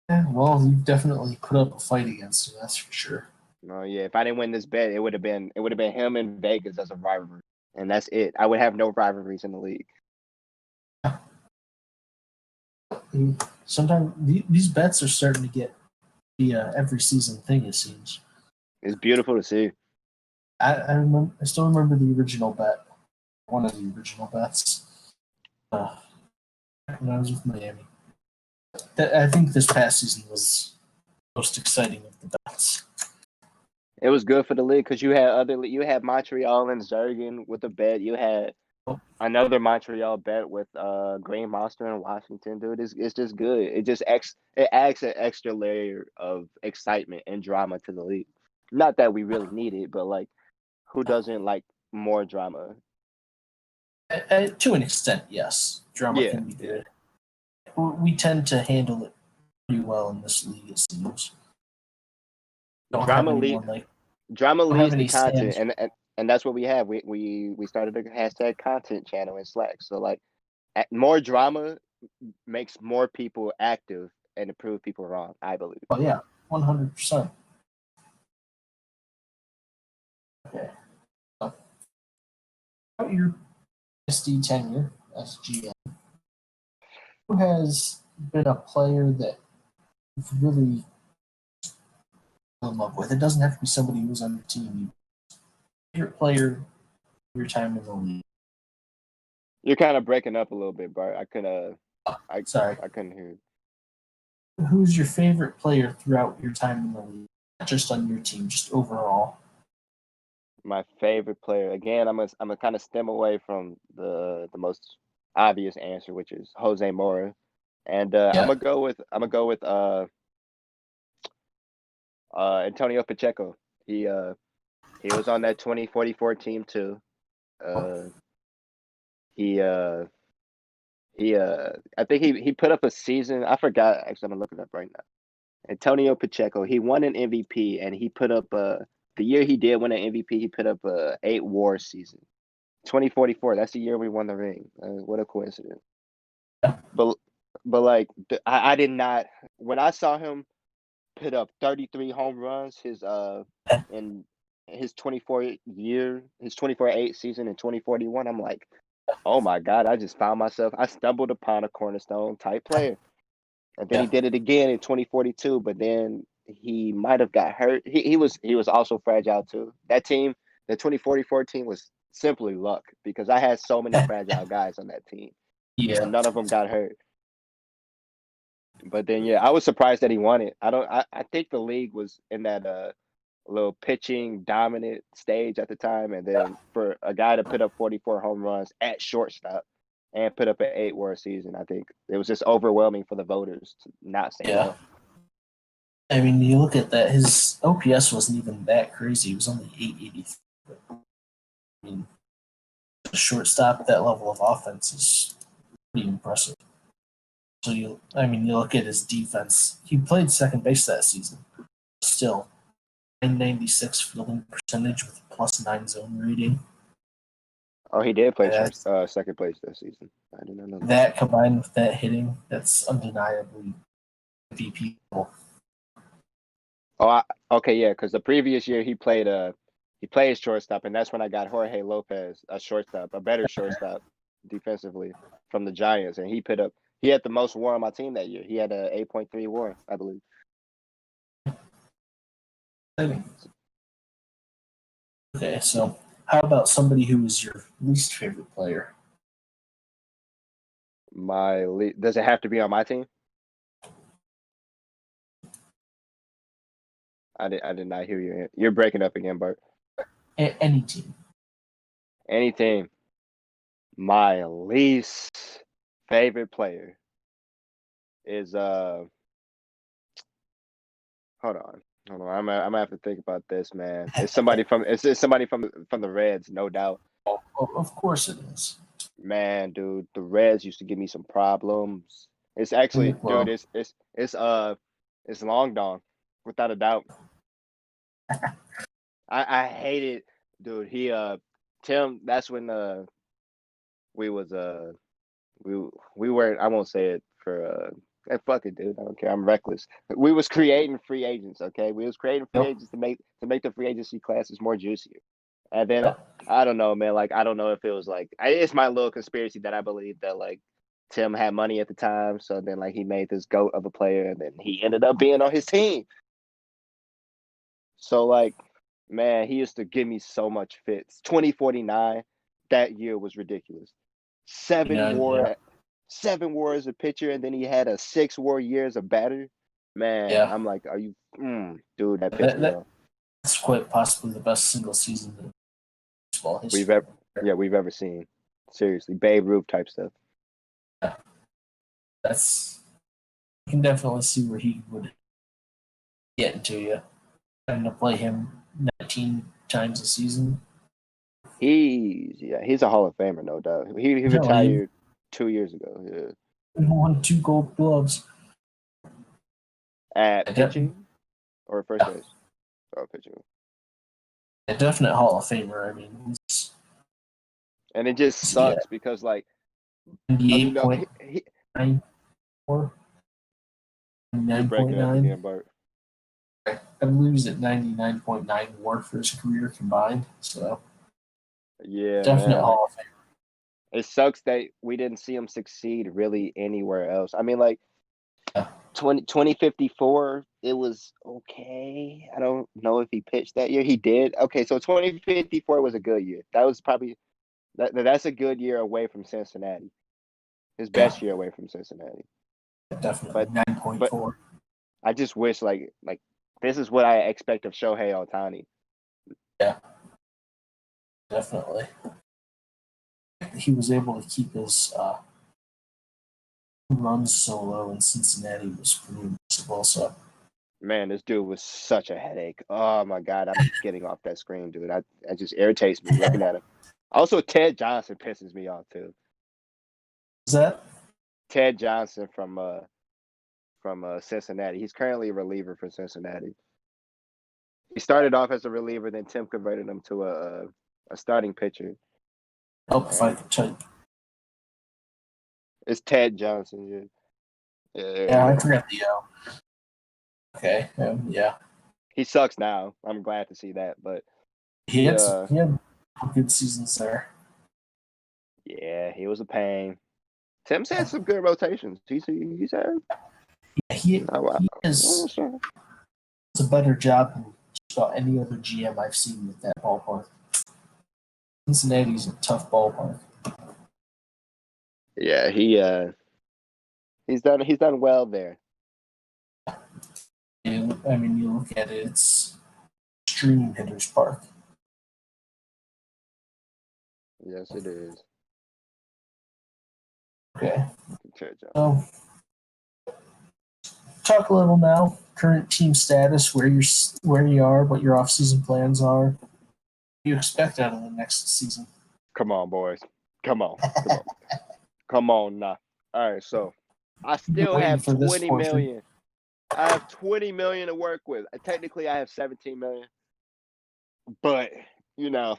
Speaker 1: Yeah, well, you've definitely put up a fight against him, that's for sure.
Speaker 2: Oh yeah, if I didn't win this bet, it would have been him in Vegas as a rivalry, and that's it. I would have no rivalries in the league.
Speaker 1: And sometimes these bets are starting to get the every season thing. It seems.
Speaker 2: It's beautiful to see.
Speaker 1: I still remember the original bet. One of the original bets. Uh, when I was with Miami. I think this past season was the most exciting of the bets.
Speaker 2: It was good for the league because you had Montreal and Zergen with a bet. You had another Montreal bet with Green Monster in Washington, dude. It's just good. It adds an extra layer of excitement and drama to the league. Not that we really need it, but like who doesn't like more drama?
Speaker 1: To an extent, yes, drama
Speaker 2: Yeah,
Speaker 1: can be
Speaker 2: yeah.
Speaker 1: good. We tend to handle it pretty well in this league. It seems. Don't have
Speaker 2: Drama lead
Speaker 1: anyone like
Speaker 2: drama
Speaker 1: don't have
Speaker 2: leads to
Speaker 1: any
Speaker 2: content,
Speaker 1: stands.
Speaker 2: and that's what we have. We started a hashtag content channel in Slack. So like more drama makes more people active and to prove people wrong, I believe.
Speaker 1: Oh yeah, 100%. Okay. So, about your SD tenure as GM, who has been a player that you've really fell in love with? It doesn't have to be somebody who was on your team. Your player, your time in the league.
Speaker 2: You're kind of breaking up a little bit, Bart. I couldn't. I
Speaker 1: Sorry.
Speaker 2: I couldn't hear.
Speaker 1: Who's your favorite player throughout your time in the league? Not just on your team, just overall.
Speaker 2: My favorite player. Again, I'm gonna kind of stem away from the most obvious answer, which is Jose Mora, and
Speaker 1: Yeah.
Speaker 2: I'm gonna go with Antonio Pacheco. He was on that 2044 team too. Uh, he I think he put up a season. I forgot. Actually, I'm gonna look it up right now. Antonio Pacheco. He won an MVP, and he put up the year he did win an MVP. He put up a 8 WAR season. 2044. That's the year we won the ring. What a coincidence. But like I did not when I saw him put up 33 home runs in his 24-8 season in 2041, I'm like, oh my God, I just found myself. I stumbled upon a cornerstone type player. And then he
Speaker 1: Yeah.
Speaker 2: did it again in 2042, but then he might have got hurt. He was also fragile too. That team, the 2044 team, was simply luck because I had so many fragile guys on that team,
Speaker 1: Yeah.
Speaker 2: and none of them got hurt. But then yeah, I was surprised that he won it. I think the league was in that little pitching dominant stage at the time, and then for a guy to put up 44 home runs at shortstop and put up an 8 WAR season, I think it was just overwhelming for the voters to not say
Speaker 1: Yeah.
Speaker 2: no.
Speaker 1: I mean, you look at that. His OPS wasn't even that crazy. It was only 883. I mean, a shortstop at that level of offense is pretty impressive. So you look at his defense. He played second base that season. Still, 996 fielding percentage with a +9 zone rating.
Speaker 2: Oh, he did play short,
Speaker 1: That's,
Speaker 2: second place this season. I did not know that.
Speaker 1: that combined with that hitting, that's undeniably MVP level.
Speaker 2: Okay, yeah, because the previous year he played shortstop, and that's when I got Jorge Lopez, a better shortstop defensively from the Giants, and he had the most WAR on my team that year. He had a 8.3 WAR, I believe.
Speaker 1: Okay, so how about somebody who is your least favorite player?
Speaker 2: Does it have to be on my team? I did not hear you. You're breaking up again, Bart.
Speaker 1: Any team.
Speaker 2: Any team. My least favorite player is hold on. Hold on. I'm gonna have to think about this, man. It's somebody from the Reds, no doubt.
Speaker 1: Of course it is.
Speaker 2: Man, dude, the Reds used to give me some problems. It's actually, dude,
Speaker 1: Well,
Speaker 2: it's Long Dong, without a doubt. I hate it, dude. Tim, that's when we was we weren't, I won't say it for fuck it, dude. I don't care. I'm reckless. We was creating free agents, okay? We was creating free
Speaker 1: yep,
Speaker 2: agents to make the free agency classes more juicier. And then
Speaker 1: yep.
Speaker 2: I don't know, man. Like I don't know if it was like it's my little conspiracy that I believe that like Tim had money at the time, so then like he made this goat of a player, and then he ended up being on his team. So like, man, he used to give me so much fits. 2049, that year was ridiculous. Seven
Speaker 1: Yeah,
Speaker 2: war, 7 WAR as a pitcher, and then he had a 6 WAR year as a batter. Man,
Speaker 1: yeah.
Speaker 2: I'm like, are you, dude? That pissed me off.
Speaker 1: That's quite possibly the best single season in baseball
Speaker 2: We've
Speaker 1: history.
Speaker 2: ever, yeah, we've ever seen. Seriously, Babe Ruth type stuff.
Speaker 1: Yeah, that's you can definitely see where he would get into you. Having to play him 19 times a season.
Speaker 2: He's a Hall of Famer, no doubt. He
Speaker 1: No, he
Speaker 2: retired 2 years ago. Yeah,
Speaker 1: won 2 Gold Gloves.
Speaker 2: at
Speaker 1: A,
Speaker 2: pitching or first
Speaker 1: yeah,
Speaker 2: base. Oh, pitching.
Speaker 1: a definite Hall of Famer. I mean,
Speaker 2: And it just
Speaker 1: yeah,
Speaker 2: sucks because like I mean, no,
Speaker 1: 98.9 or
Speaker 2: you're breaking up
Speaker 1: 9.9.
Speaker 2: again, Bart.
Speaker 1: I believe he's at 99.9 WAR for his career combined. So
Speaker 2: Yeah,
Speaker 1: definite
Speaker 2: man. Like
Speaker 1: Hall of Fame.
Speaker 2: it sucks that we didn't see him succeed really anywhere else. I mean, like
Speaker 1: Yeah.
Speaker 2: 2054, it was okay. I don't know if he pitched that year. He did. Okay, so 2054 was a good year. That was probably that's a good year away from Cincinnati. His
Speaker 1: Yeah,
Speaker 2: best year away from Cincinnati.
Speaker 1: definitely
Speaker 2: But but
Speaker 1: 9.4.
Speaker 2: I just wish like this is what I expect of Shohei Ohtani.
Speaker 1: Yeah, definitely. He was able to keep his runs so low in Cincinnati was pretty impressive. So
Speaker 2: Man, this dude was such a headache. Oh my God, I'm getting off that screen, dude. That just irritates me looking at him. Also, Ted Johnson pisses me off too.
Speaker 1: is that?
Speaker 2: Ted Johnson from Cincinnati. He's currently a reliever for Cincinnati. He started off as a reliever, then Tim converted him to a starting pitcher.
Speaker 1: Help if I
Speaker 2: And
Speaker 1: could type.
Speaker 2: it's Ted Johnson. Yeah, there
Speaker 1: Yeah,
Speaker 2: you
Speaker 1: I
Speaker 2: go.
Speaker 1: forgot the Okay, yeah.
Speaker 2: He sucks now. I'm glad to see that, but
Speaker 1: He had good seasons there.
Speaker 2: Yeah, he was a pain. Tim's had some good rotations. He's had.
Speaker 1: Yeah, he
Speaker 2: Well,
Speaker 1: does a better job than just about any other GM I've seen with that ballpark. Cincinnati's a tough ballpark.
Speaker 2: yeah, he's done well there.
Speaker 1: And, I mean, you look at it; it's extreme hitters park.
Speaker 2: Yes, it is.
Speaker 1: Okay, so talk a little now. Current team status, where you are, what your off-season plans are. What do you expect out of the next season?
Speaker 2: Come on, boys. Come on. Come on now. All right, so I still have 20 million. I have 20 million to work with. Technically, I have 17 million, but you know,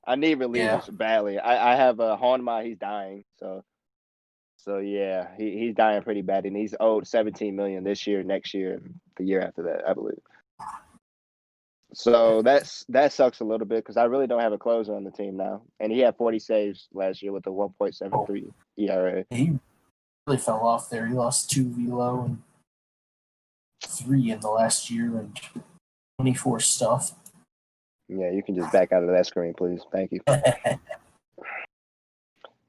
Speaker 2: I need relievers badly. I have a Honma. He's dying, so yeah, he's dying pretty bad, and he's owed 17 million this year, next year, and the year after that, I believe. So that sucks a little bit because I really don't have a closer on the team now, and he had 40 saves last year with a 1.73 ERA.
Speaker 1: He really fell off there. He lost 2 velo and 3 in the last year and 24 stuff.
Speaker 2: Yeah, you can just back out of that screen, please. Thank you.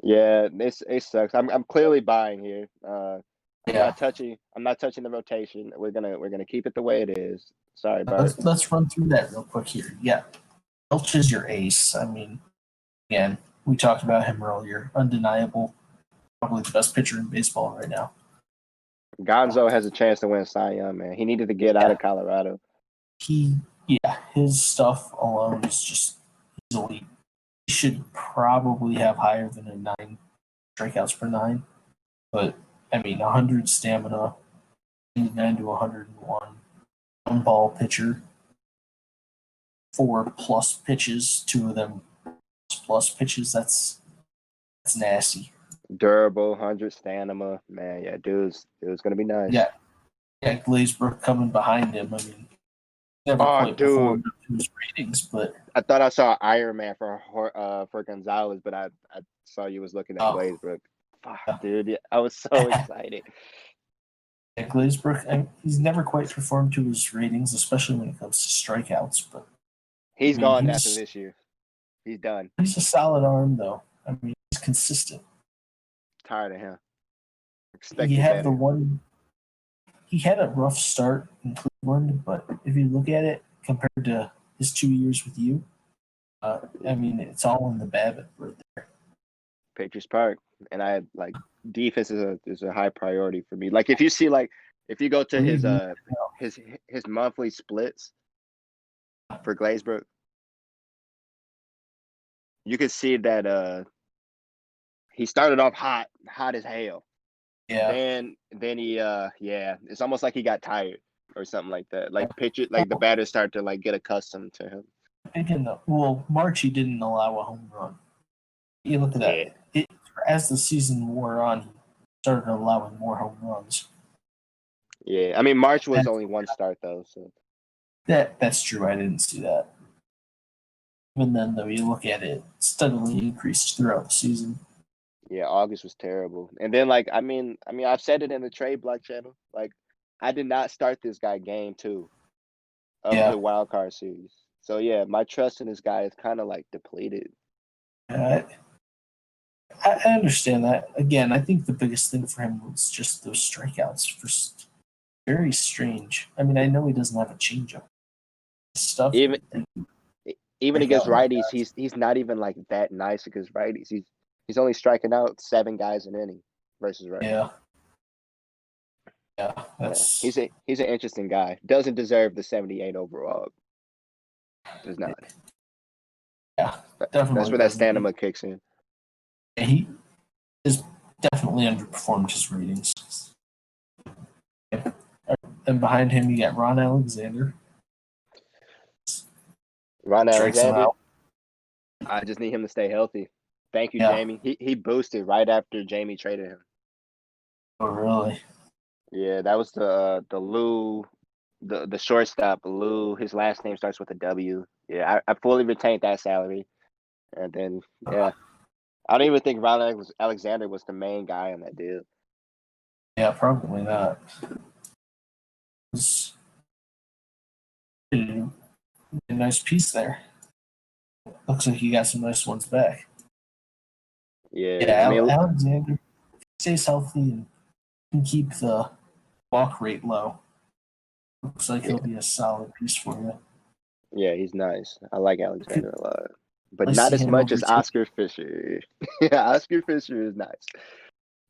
Speaker 2: Yeah, it sucks. I'm clearly buying here. I'm not touching the rotation. We're gonna keep it the way it is. Sorry, Bart.
Speaker 1: Let's run through that real quick here. Yeah, Welch is your ace. I mean, again, we talked about him earlier. Undeniable, probably the best pitcher in baseball right now.
Speaker 2: Gonzo has a chance to win Cy Young, man. He needed to get out of Colorado.
Speaker 1: His stuff alone is just elite. He should probably have higher than a 9 strikeouts per 9, but I mean, 100 stamina, 99 to 101, one ball pitcher, 4 plus pitches, 2 of them plus pitches. That's nasty.
Speaker 2: Durable, 100 stamina, man. Yeah, dude's gonna be nice.
Speaker 1: Yeah, Glazebrook coming behind him. I mean, never quite performed up to his ratings, but
Speaker 2: I thought I saw Iron Man for Gonzalez, but I saw you was looking at Glazebrook. Fuck, dude, I was so excited.
Speaker 1: Yeah, Glazebrook, he's never quite performed to his ratings, especially when it comes to strikeouts. But
Speaker 2: he's gone after this year. He's done.
Speaker 1: He's a solid arm, though. I mean, he's consistent.
Speaker 2: Tired of him.
Speaker 1: He had a rough start in Cleveland, but if you look at it compared to his 2 years with you, I mean, it's all in the BABIP right there.
Speaker 2: Patriots Park, and I like defense is a high priority for me. Like if you go to his monthly splits for Glazebrook, you can see that he started off hot as hell.
Speaker 1: Yeah.
Speaker 2: Then he it's almost like he got tired or something like that. Like the batters start to like get accustomed to him.
Speaker 1: Again, March he didn't allow a home run. You look at that. As the season wore on, he started allowing more home runs.
Speaker 2: Yeah, I mean March was only 1 start though, so
Speaker 1: that's true. I didn't see that. Even then, though, you look at it, steadily increased throughout the season.
Speaker 2: Yeah, August was terrible, and then like I mean I've said it in the trade block channel. Like I did not start this guy game 2 of the wild card series, so yeah, my trust in this guy is kind of like depleted.
Speaker 1: I understand that. Again, I think the biggest thing for him was just those strikeouts. Very strange. I mean, I know he doesn't have a changeup. Stuff.
Speaker 2: Even against righties, he's not even like that nice against righties. He's only striking out 7 guys an inning versus righties.
Speaker 1: Yeah.
Speaker 2: He's an interesting guy. Doesn't deserve the 78 overall. Does not.
Speaker 1: Yeah, definitely.
Speaker 2: That's where that stamina kicks in.
Speaker 1: He is definitely underperformed his ratings. And behind him, you got Ron Alexander.
Speaker 2: I just need him to stay healthy. Thank you, Jamie. He boosted right after Jamie traded him.
Speaker 1: Oh, really?
Speaker 2: Yeah, that was the Lou, the shortstop Lou. His last name starts with a W. Yeah, I fully retained that salary, and then yeah, I don't even think Alexander was the main guy on that deal.
Speaker 1: Yeah, probably not. It's a nice piece there. Looks like you got some nice ones back.
Speaker 2: Yeah, I
Speaker 1: Yeah,
Speaker 2: mean,
Speaker 1: Alexander, if he stays healthy and can keep the walk rate low, looks like he'll
Speaker 2: yeah,
Speaker 1: be a solid piece for you.
Speaker 2: yeah, he's nice. I like
Speaker 1: I could
Speaker 2: Alexander a lot, but
Speaker 1: really
Speaker 2: not
Speaker 1: see
Speaker 2: as
Speaker 1: him
Speaker 2: much as
Speaker 1: overtake.
Speaker 2: Oscar Fisher. Yeah, Oscar Fisher is nice.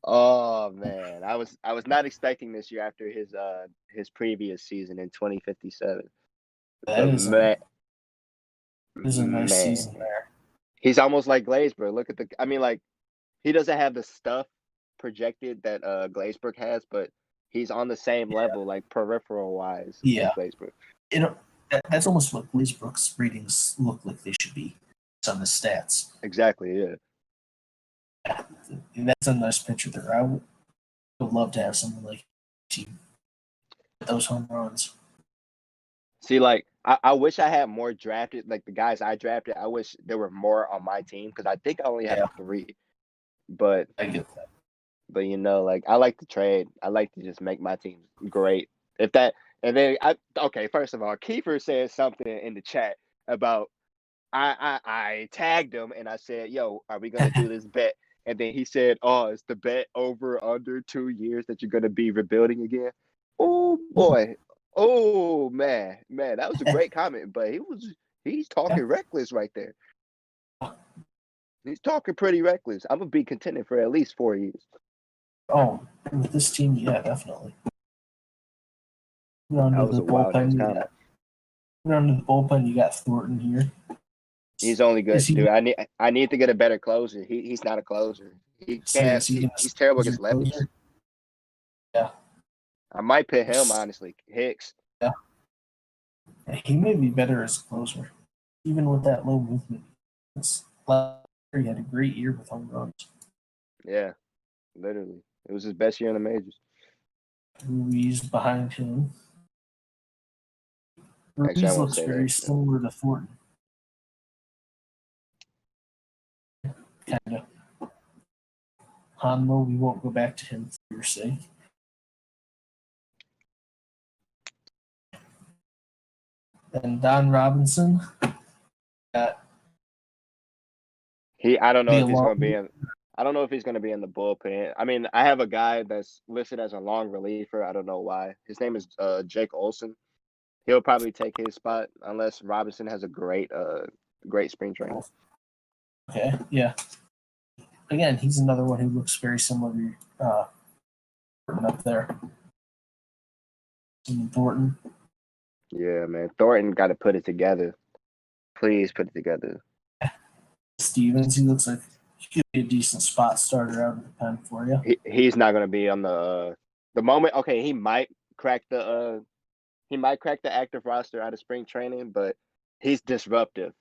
Speaker 2: Oh man, I was not expecting this year after his previous season in 2057.
Speaker 1: That
Speaker 2: But
Speaker 1: is a nice
Speaker 2: man,
Speaker 1: season there.
Speaker 2: he's almost like Glazebrook. Look at I mean, like he doesn't have the stuff projected that Glazebrook has, but he's on the same
Speaker 1: Yeah,
Speaker 2: level, like peripheral wise, as
Speaker 1: yeah.
Speaker 2: Glazebrook.
Speaker 1: That's almost what Glazebrook's ratings look like they should be. It's on the stats.
Speaker 2: Exactly. Yeah.
Speaker 1: And that's a nice picture there. I would love to have someone like team with those home runs.
Speaker 2: See, like I wish I had more drafted, like the guys I drafted. I wish there were more on my team because I think I only have
Speaker 1: Yeah,
Speaker 2: three. But
Speaker 1: I get that.
Speaker 2: like I like to trade. I like to just make my team great. If that and then okay, first of all, Kiefer said something in the chat about I tagged him and I said, "Yo, are we gonna do this bet?" And then he said, "Oh, it's the bet over under 2 years that you're gonna be rebuilding again." Oh boy, oh man, that was a great comment. But he's talking reckless right there. He's talking pretty reckless. I'm gonna be contending for at least 4 years.
Speaker 1: Oh, with this team, yeah, definitely.
Speaker 2: That
Speaker 1: Under
Speaker 2: was
Speaker 1: the
Speaker 2: a wild ass
Speaker 1: bullpen,
Speaker 2: comment.
Speaker 1: you got Thornton here.
Speaker 2: He's only
Speaker 1: Is
Speaker 2: good,
Speaker 1: he
Speaker 2: dude. I need to get a better closer. He's not a closer. He
Speaker 1: say
Speaker 2: can't.
Speaker 1: is he gonna
Speaker 2: He's terrible
Speaker 1: as your
Speaker 2: against lefties.
Speaker 1: closer? Yeah.
Speaker 2: I might pit him honestly. Hicks.
Speaker 1: Yeah. He may be better as a closer, even with that low movement. Last year he had a great year with home runs.
Speaker 2: Yeah, literally. It was his best year in the majors.
Speaker 1: Ruiz behind him.
Speaker 2: Actually, I
Speaker 1: Ruiz
Speaker 2: won't
Speaker 1: looks
Speaker 2: say that.
Speaker 1: very similar to Thornton, kind of. Hanmo, we won't go back to him for your sake. And Don Robinson got
Speaker 2: I don't know
Speaker 1: be a
Speaker 2: if he's
Speaker 1: long.
Speaker 2: going to be in. I don't know if he's going to be in the bullpen. I mean, I have a guy that's listed as a long reliever. I don't know why. His name is Jake Olson. He'll probably take his spot unless Robinson has a great spring training.
Speaker 1: Okay, yeah. Again, he's another one who looks very similar to up there. Thornton.
Speaker 2: Yeah, man. Thornton got to put it together. Please put it together.
Speaker 1: Stevens, he looks like he could be a decent spot starter out of the pen for you.
Speaker 2: He's not going to be on the moment. Okay, he might crack the active roster out of spring training, but he's disruptive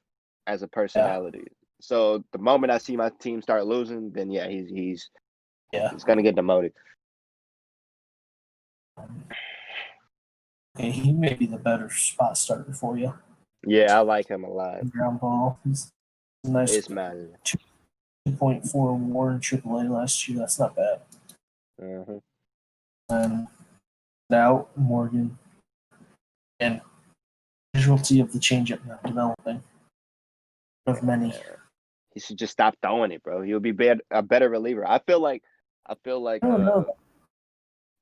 Speaker 2: as a
Speaker 1: Yeah,
Speaker 2: personality. So the moment I see my team start losing, then yeah,
Speaker 1: yeah.
Speaker 2: he's gonna get demoted.
Speaker 1: Okay, he may be the better spot starter for you.
Speaker 2: Yeah, I like him a lot.
Speaker 1: Ground ball. He's a nice
Speaker 2: It's massive.
Speaker 1: 2.4 WAR in AAA last year. That's not bad.
Speaker 2: Uh-huh.
Speaker 1: And now Morgan and casualty of the changeup not developing. Of many.
Speaker 2: He should just stop throwing it, bro. He'll be a better reliever. I feel like
Speaker 1: I don't know.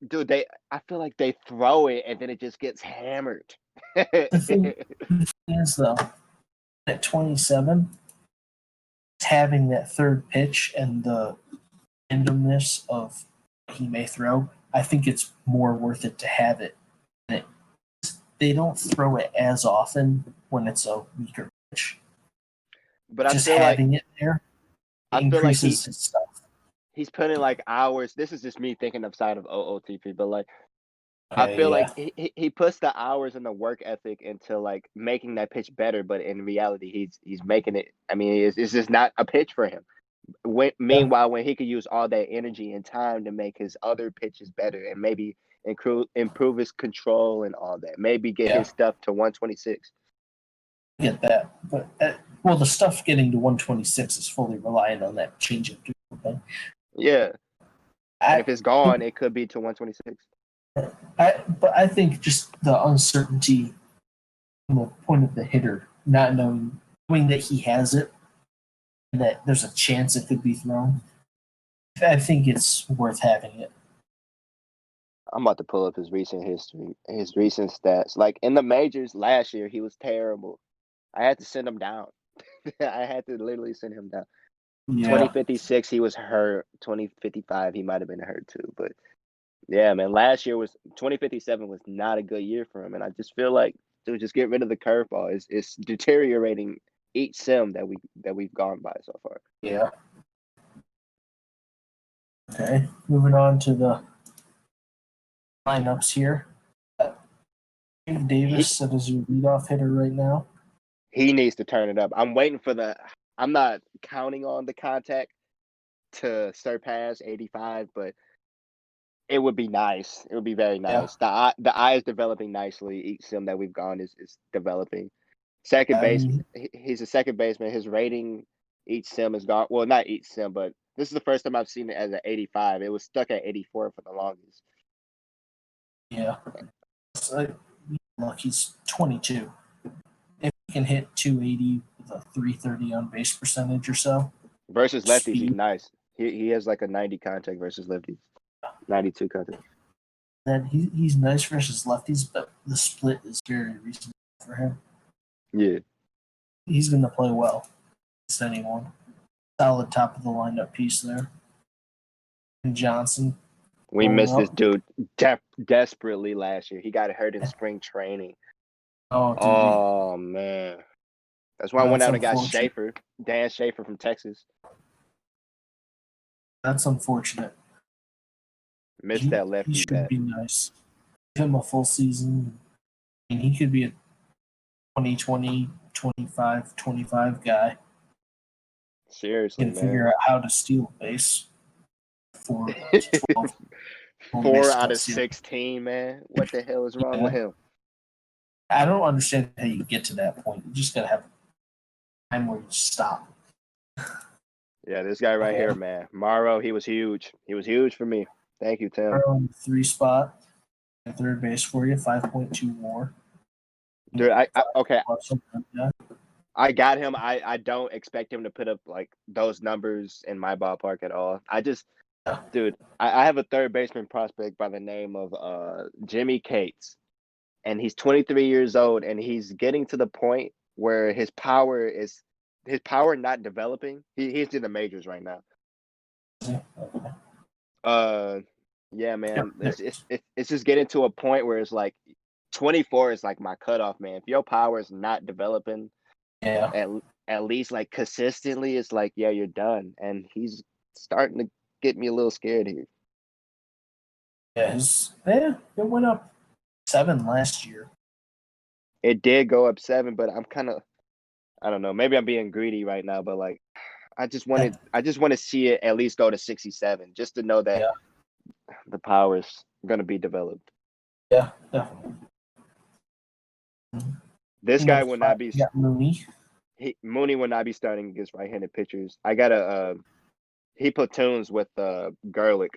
Speaker 2: dude, I feel like they throw it and then it just gets hammered.
Speaker 1: The thing is though, at 27, having that third pitch and the randomness of he may throw, I think it's more worth it to have it. They don't throw it as often when it's a weaker pitch.
Speaker 2: But I
Speaker 1: Just
Speaker 2: feel like
Speaker 1: having it there
Speaker 2: I feel like
Speaker 1: increases his stuff.
Speaker 2: he's putting like hours. This is just me thinking outside of OOTP, but like I
Speaker 1: Okay,
Speaker 2: feel like
Speaker 1: yeah.
Speaker 2: he puts the hours and the work ethic into like making that pitch better, but in reality, he's making it. I mean, it's just not a pitch for him.
Speaker 1: Yeah.
Speaker 2: Meanwhile, when he could use all that energy and time to make his other pitches better and maybe improve his control and all that, maybe get
Speaker 1: Yeah.
Speaker 2: his stuff to 126.
Speaker 1: I get that, but well, the stuff getting to 126 is fully reliant on that changeup. But
Speaker 2: Yeah, and if
Speaker 1: I,
Speaker 2: it's gone, it could be to 126.
Speaker 1: but I think just the uncertainty from the point of the hitter, not knowing that he has it, and that there's a chance it could be thrown. I think it's worth having it.
Speaker 2: I'm about to pull up his recent history, his recent stats. Like in the majors last year, he was terrible. I had to send him down. I had to literally send him down.
Speaker 1: Yeah,
Speaker 2: 2056, he was hurt. 2055, he might have been hurt too. But yeah, man, last year was 2057 was not a good year for him, and I just feel like dude, just get rid of the curveball. It's deteriorating each sim that we've gone by so far.
Speaker 1: yeah. Okay, moving on to the lineups here. Dave
Speaker 2: He
Speaker 1: Davis, that is your leadoff hitter right now.
Speaker 2: he needs to turn it up. I'm waiting for the. I'm not counting on the contact to surpass 85, but it would be nice. It would be very
Speaker 1: Yeah,
Speaker 2: nice. The eye is developing nicely. Each sim that we've gone is developing. Second
Speaker 1: I
Speaker 2: base,
Speaker 1: mean,
Speaker 2: he's a second baseman. His rating each sim has gone. Well, not each sim, but this is the first time I've seen it as an 85. It was stuck at 84 for the longest.
Speaker 1: yeah. So, look, he's 22. If he can hit 280 with a 330 on base percentage or so,
Speaker 2: Versus lefties, he's
Speaker 1: speed,
Speaker 2: nice. He has like a 90 contact versus lefties, 92 contact.
Speaker 1: then he's nice versus lefties, but the split is very reasonable for him.
Speaker 2: Yeah,
Speaker 1: He's going to play well against anyone. Solid top of the lineup piece there. And Johnson
Speaker 2: we
Speaker 1: going
Speaker 2: missed this
Speaker 1: up.
Speaker 2: dude desperately last year. He got hurt in spring training.
Speaker 1: Oh, did he?
Speaker 2: Oh man, that's why I went
Speaker 1: That's
Speaker 2: out and got
Speaker 1: unfortunate.
Speaker 2: Schaefer, Dan Schaefer from Texas.
Speaker 1: That's unfortunate.
Speaker 2: Missed that
Speaker 1: He
Speaker 2: lefty
Speaker 1: should
Speaker 2: bat.
Speaker 1: be nice. Give him a full season. And he could be a 2020, 25, 25 guy.
Speaker 2: Seriously,
Speaker 1: Can figure
Speaker 2: man.
Speaker 1: out how to steal a base for 12 home
Speaker 2: Four
Speaker 1: base
Speaker 2: out of
Speaker 1: plus.
Speaker 2: 16, man. What the hell is wrong with
Speaker 1: Yeah.
Speaker 2: him?
Speaker 1: I don't understand how you get to that point. You just got to have time where you stop.
Speaker 2: Yeah, this guy right here, man. Morrow, he was huge. He was huge for me. Thank you, Tim.
Speaker 1: On the 3 spot, third base for you, 5.2 more.
Speaker 2: Dude, okay.
Speaker 1: Yeah.
Speaker 2: I got him. I don't expect him to put up like those numbers in my ballpark at all. Dude, I have a third baseman prospect by the name of Jimmy Cates, and he's 23 years old, and he's getting to the point where his power not developing. He's in the majors right now. Yeah, man. It's just getting to a point where it's like 24 is like my cutoff, man. If your power is not developing
Speaker 1: Yeah.
Speaker 2: at least like consistently, it's like, yeah, you're done. And he's starting to get me a little scared here.
Speaker 1: Yeah, it went up 7 last year.
Speaker 2: It did go up 7, but I don't know. Maybe I'm being greedy right now, but like I just want to see it at least go to 67 just to know that
Speaker 1: Yeah.
Speaker 2: the power is going to be developed.
Speaker 1: Yeah, definitely.
Speaker 2: This guy will not be.
Speaker 1: You got Mooney.
Speaker 2: Mooney will not be starting against right-handed pitchers. I got he platoons with Gerlich.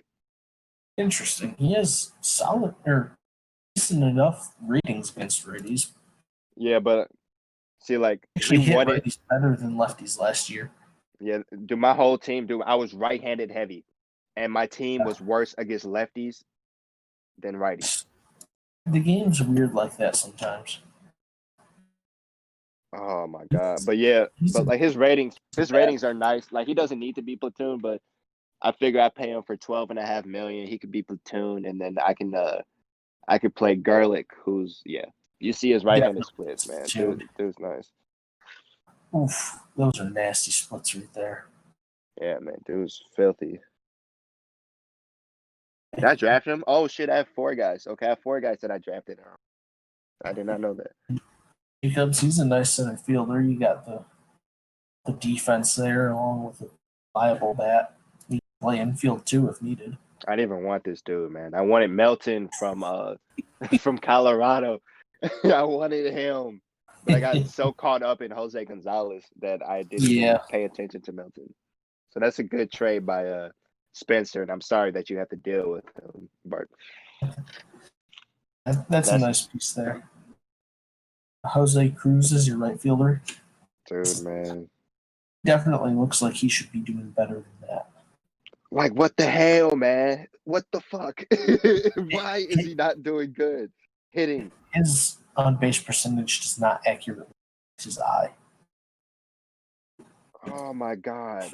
Speaker 1: Interesting. He has solid or decent enough ratings against righties.
Speaker 2: Yeah, but see, like
Speaker 1: Actually,
Speaker 2: he
Speaker 1: hit
Speaker 2: wanted.
Speaker 1: righties better than lefties last year.
Speaker 2: Yeah, dude, my whole team, dude, I was right-handed heavy, and my team was worse against lefties than righties.
Speaker 1: The game's weird like that sometimes.
Speaker 2: Oh my god! But yeah, but like his ratings are nice. Like he doesn't need to be platoon, but I figure I pay him for 12.5 million. He could be platoon, and then I could play Gerlich, who's you see his right-handed splits, man. Dude's nice.
Speaker 1: Oof, those are nasty splits right there.
Speaker 2: Yeah, man, dude's filthy. Did I draft him? Oh shit, I have 4 guys. Okay, I have 4 guys that I drafted. I did not know that.
Speaker 1: Jacobs, he's a nice center fielder. You got the defense there along with a viable bat. He can play infield too if needed.
Speaker 2: I didn't even want this dude, man. I wanted Melton from from Colorado. I wanted him, But I got so caught up in Jose Gonzalez that I didn't even
Speaker 1: Yeah,
Speaker 2: pay attention to Milton. So that's a good trade by Spencer, and I'm sorry that you have to deal with Bart.
Speaker 1: that's a
Speaker 2: That's
Speaker 1: nice piece there. Jose Cruz is your right fielder.
Speaker 2: dude, man.
Speaker 1: Definitely looks like he should be doing better than that.
Speaker 2: Like what the hell, man? What the fuck? Why is he not doing good hitting?
Speaker 1: His on base percentage does not accurately match his eye.
Speaker 2: Oh my god.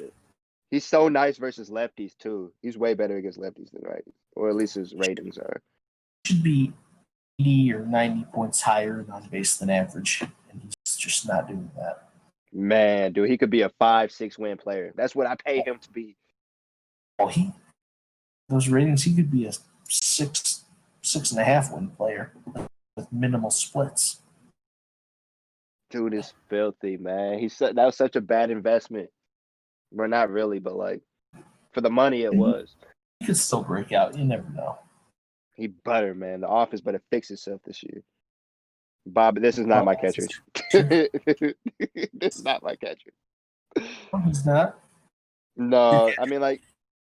Speaker 2: He's so nice versus lefties too. He's way better against lefties than righties, or at least his ratings are.
Speaker 1: Should be 80 or 90 points higher on base than average, and he's just not doing that.
Speaker 2: Man, dude, he could be a 5-6 win player. That's what I pay him to be.
Speaker 1: Oh, those ratings, he could be a 6.5 win player with minimal splits.
Speaker 2: Dude is filthy, man. That was such a bad investment. Well, not really, but like for the money it was.
Speaker 1: He could still break out. You never know.
Speaker 2: He buttered, man. The office better fix itself this year. Bob, this is not my catcher. This is not my catcher.
Speaker 1: No, he's not.
Speaker 2: No, I mean like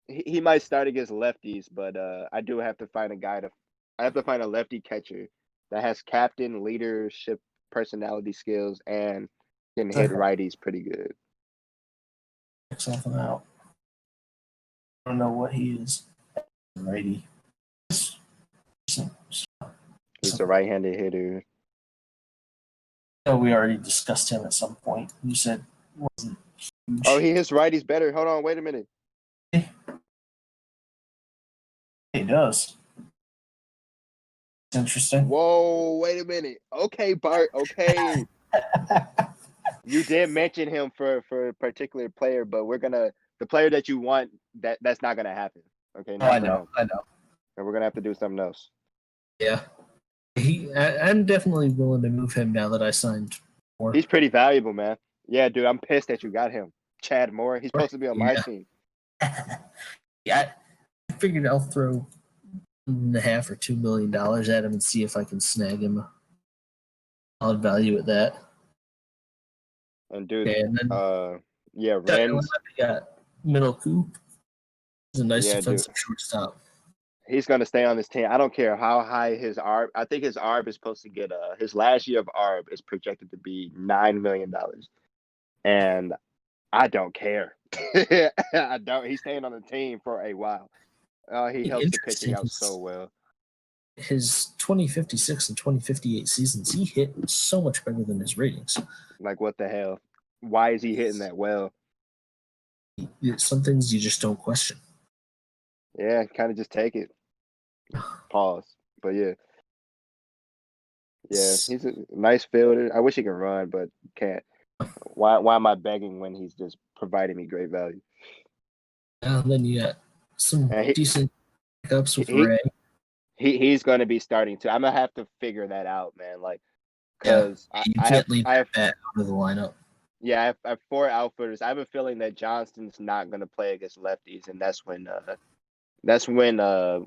Speaker 2: he might start against lefties, but I do have to find I have to find a lefty catcher that has captain leadership personality skills and can hit righties pretty good.
Speaker 1: Check something out. I don't know what he is. Righty.
Speaker 2: He's a right-handed hitter.
Speaker 1: Oh, we already discussed him at some point. You said wasn't huge.
Speaker 2: Oh, he hits righties better. Hold on, wait a minute.
Speaker 1: He does. It's interesting.
Speaker 2: Whoa, wait a minute. Okay, Bart. Okay, you did mention him for a particular player, but the player that you want that's not gonna happen. Okay, not
Speaker 1: I
Speaker 2: for
Speaker 1: know.
Speaker 2: him.
Speaker 1: I know.
Speaker 2: And we're gonna have to do something else.
Speaker 1: Yeah. I'm definitely willing to move him now that I signed more.
Speaker 2: He's pretty valuable, man. Yeah, dude, I'm pissed that you got him. Chad Moore. He's supposed to be on my team.
Speaker 1: Yeah, I figured I'll throw $1.5 or $2 million at him and see if I can snag him. I'll value at that.
Speaker 2: And dude,
Speaker 1: Okay, and then
Speaker 2: yeah, Renz.
Speaker 1: We got Middle Coop. He's a nice
Speaker 2: Yeah,
Speaker 1: defensive shortstop.
Speaker 2: He's gonna stay on this team. I don't care how high his ARB. I think his ARB is supposed to get his last year of ARB is projected to be $9 million, and I don't care. I don't. He's staying on the team for a while. He helps the pitching out so well.
Speaker 1: His 2056 and 2058 seasons, he hit so much better than his ratings.
Speaker 2: Like what the hell? Why is he hitting that well?
Speaker 1: Some things you just don't question.
Speaker 2: Yeah, kind of just take it. Pause. But yeah, he's a nice fielder. I wish he could run, but can't. Why am I begging when he's just providing me great value?
Speaker 1: And then you got some decent pickups with Ray.
Speaker 2: He's going to be starting to. I'm gonna have to figure that out, man. Like, because
Speaker 1: you can't leave that out of the lineup.
Speaker 2: Yeah, I have 4 outfielders. I have a feeling that Johnston's not going to play against lefties, and that's when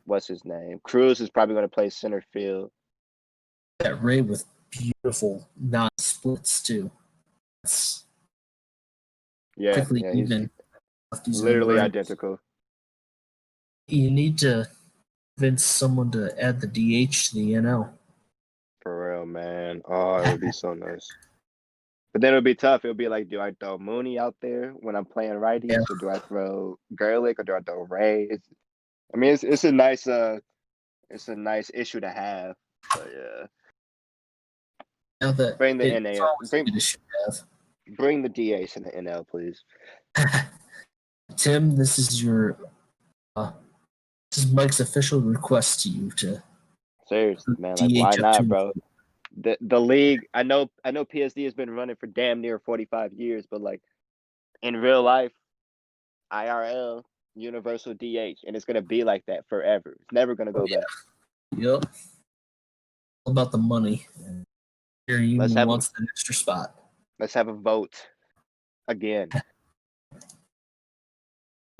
Speaker 2: what's his name? Cruz is probably going to play center field.
Speaker 1: That Ray with beautiful non-splits too.
Speaker 2: Yeah, he's literally identical.
Speaker 1: You need to convince someone to add the DH to the NL.
Speaker 2: For real, man. Oh, it would be so nice. But then it would be tough. It would be like, do I throw Mooney out there when I'm playing righties, or do I throw Gerlich, or do I throw Ray? It's a nice issue to have. But yeah.
Speaker 1: Now that
Speaker 2: bring the NL, bring the DH in the NL, please.
Speaker 1: Tim, this is your this is Mike's official request to you to
Speaker 2: seriously, man. Like, why not, bro? The league. I know PSD has been running for damn near 45 years, but like in real life, IRL, universal DH, and it's gonna be like that forever. It's never gonna go back.
Speaker 1: Yep. All about the money. Your union wants an extra spot.
Speaker 2: Let's have a vote again.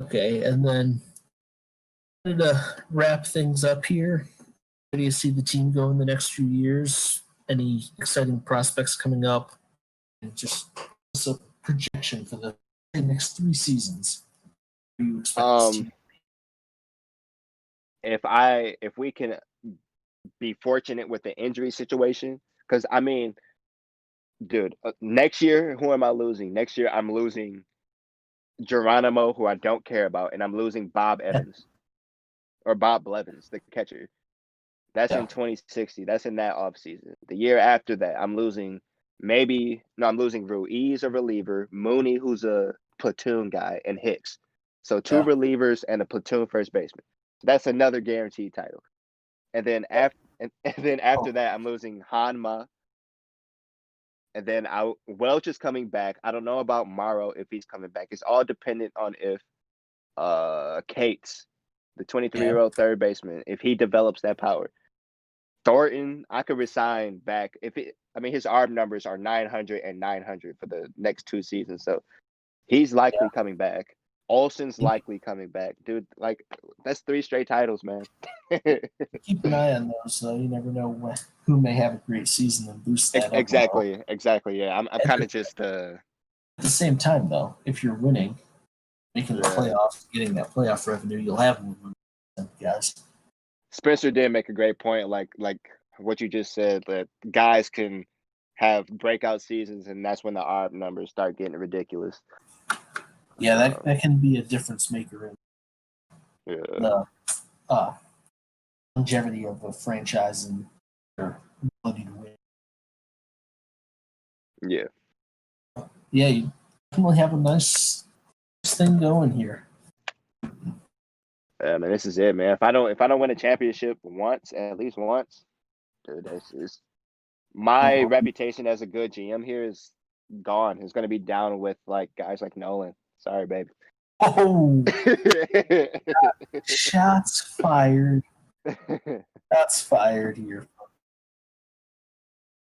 Speaker 1: Okay, and then to wrap things up here, where do you see the team go in the next few years? any exciting prospects coming up, and just a projection for the next 3 seasons. What do you expect this team?
Speaker 2: If we can be fortunate with the injury situation, because I mean, dude, next year who am I losing? Next year I'm losing Geronimo, who I don't care about, and I'm losing Bob Evans or Bob Blevins, the catcher. That's in 2060. That's in that offseason. The year after that, I'm losing Ruiz, a reliever, Mooney, who's a platoon guy, and Hicks. So 2 relievers and a platoon first baseman. That's another guaranteed title. And then after that, I'm losing Hanma. And then Welch is coming back. I don't know about Morrow if he's coming back. It's all dependent on if Cates, the 23-year-old third baseman, if he develops that power. Thornton, I could resign back his ARB numbers are 900 and 900 for the next 2 seasons. So he's likely coming back. Olsen's likely coming back. Dude, like, that's 3 straight titles, man.
Speaker 1: Keep an eye on those, though. You never know who may have a great season and boost that up.
Speaker 2: Exactly. Yeah, I'm kind of just.
Speaker 1: At the same time, though, if you're winning, making the playoffs, getting that playoff revenue, you'll have more guys.
Speaker 2: Spencer did make a great point, like what you just said, that guys can have breakout seasons, and that's when the ARB numbers start getting ridiculous.
Speaker 1: Yeah, that can be a difference maker in the longevity of a franchise and their ability to win.
Speaker 2: Yeah.
Speaker 1: Yeah, you definitely have a nice thing going here.
Speaker 2: Man, this is it, man. If I don't win a championship at least once, dude, my reputation as a good GM here is gone. It's gonna be down with like guys like Nolan. Sorry, baby.
Speaker 1: Oh, shots fired. Shots fired here.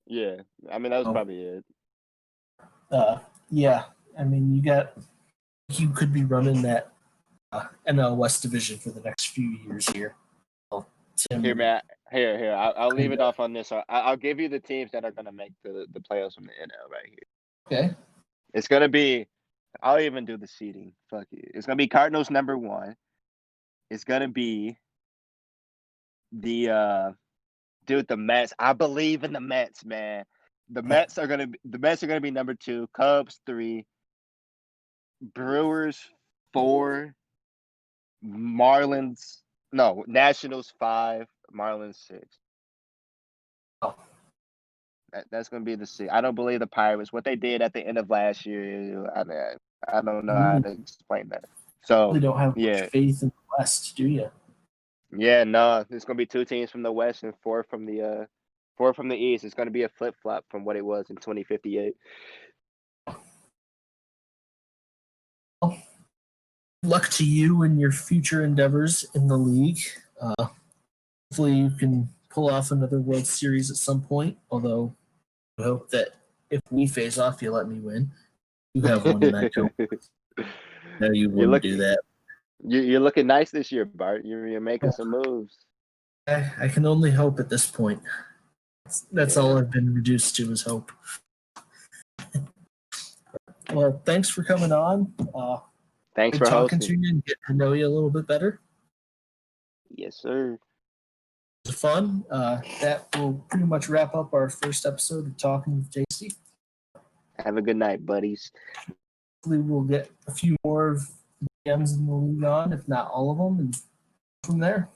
Speaker 2: Yeah, I mean that was probably it.
Speaker 1: Yeah, I mean you could be running that NL West division for the next few years here.
Speaker 2: Here, Matt. Here. I'll leave it off on this. I'll give you the teams that are going to make the playoffs from the NL right here.
Speaker 1: Okay.
Speaker 2: It's going to be. I'll even do the seeding. Fuck you. It's going to be Cardinals #1. It's going to be the Mets. I believe in the Mets, man. The Mets are going to be #2. Cubs 3. Brewers 4. Nationals 5. Marlins 6.
Speaker 1: Oh.
Speaker 2: That's going to be the seed. I don't believe the Pirates. What they did at the end of last year, I don't know how to explain that. So
Speaker 1: you don't have much faith in the West, do you?
Speaker 2: Yeah, no. There's going to be 2 teams from the West and 4 from the East. It's going to be a flip flop from what it was in 2058.
Speaker 1: Well, luck to you in your future endeavors in the league. Hopefully, you can pull off another World Series at some point. Although, I hope that if we face off, you let me win. You have one, and I don't. No, you wouldn't do that.
Speaker 2: You're looking nice this year, Bart. You're making some moves.
Speaker 1: I can only hope at this point. That's all I've been reduced to is hope. Well, thanks for coming on.
Speaker 2: Thanks for
Speaker 1: talking
Speaker 2: hosting.
Speaker 1: to you and getting to know you a little bit better.
Speaker 2: Yes, sir.
Speaker 1: It was fun. That will pretty much wrap up our first episode of Talking with Tasty.
Speaker 2: Have a good night, buddies.
Speaker 1: Hopefully, we'll get a few more GMs in the league on, if not all of them, and from there.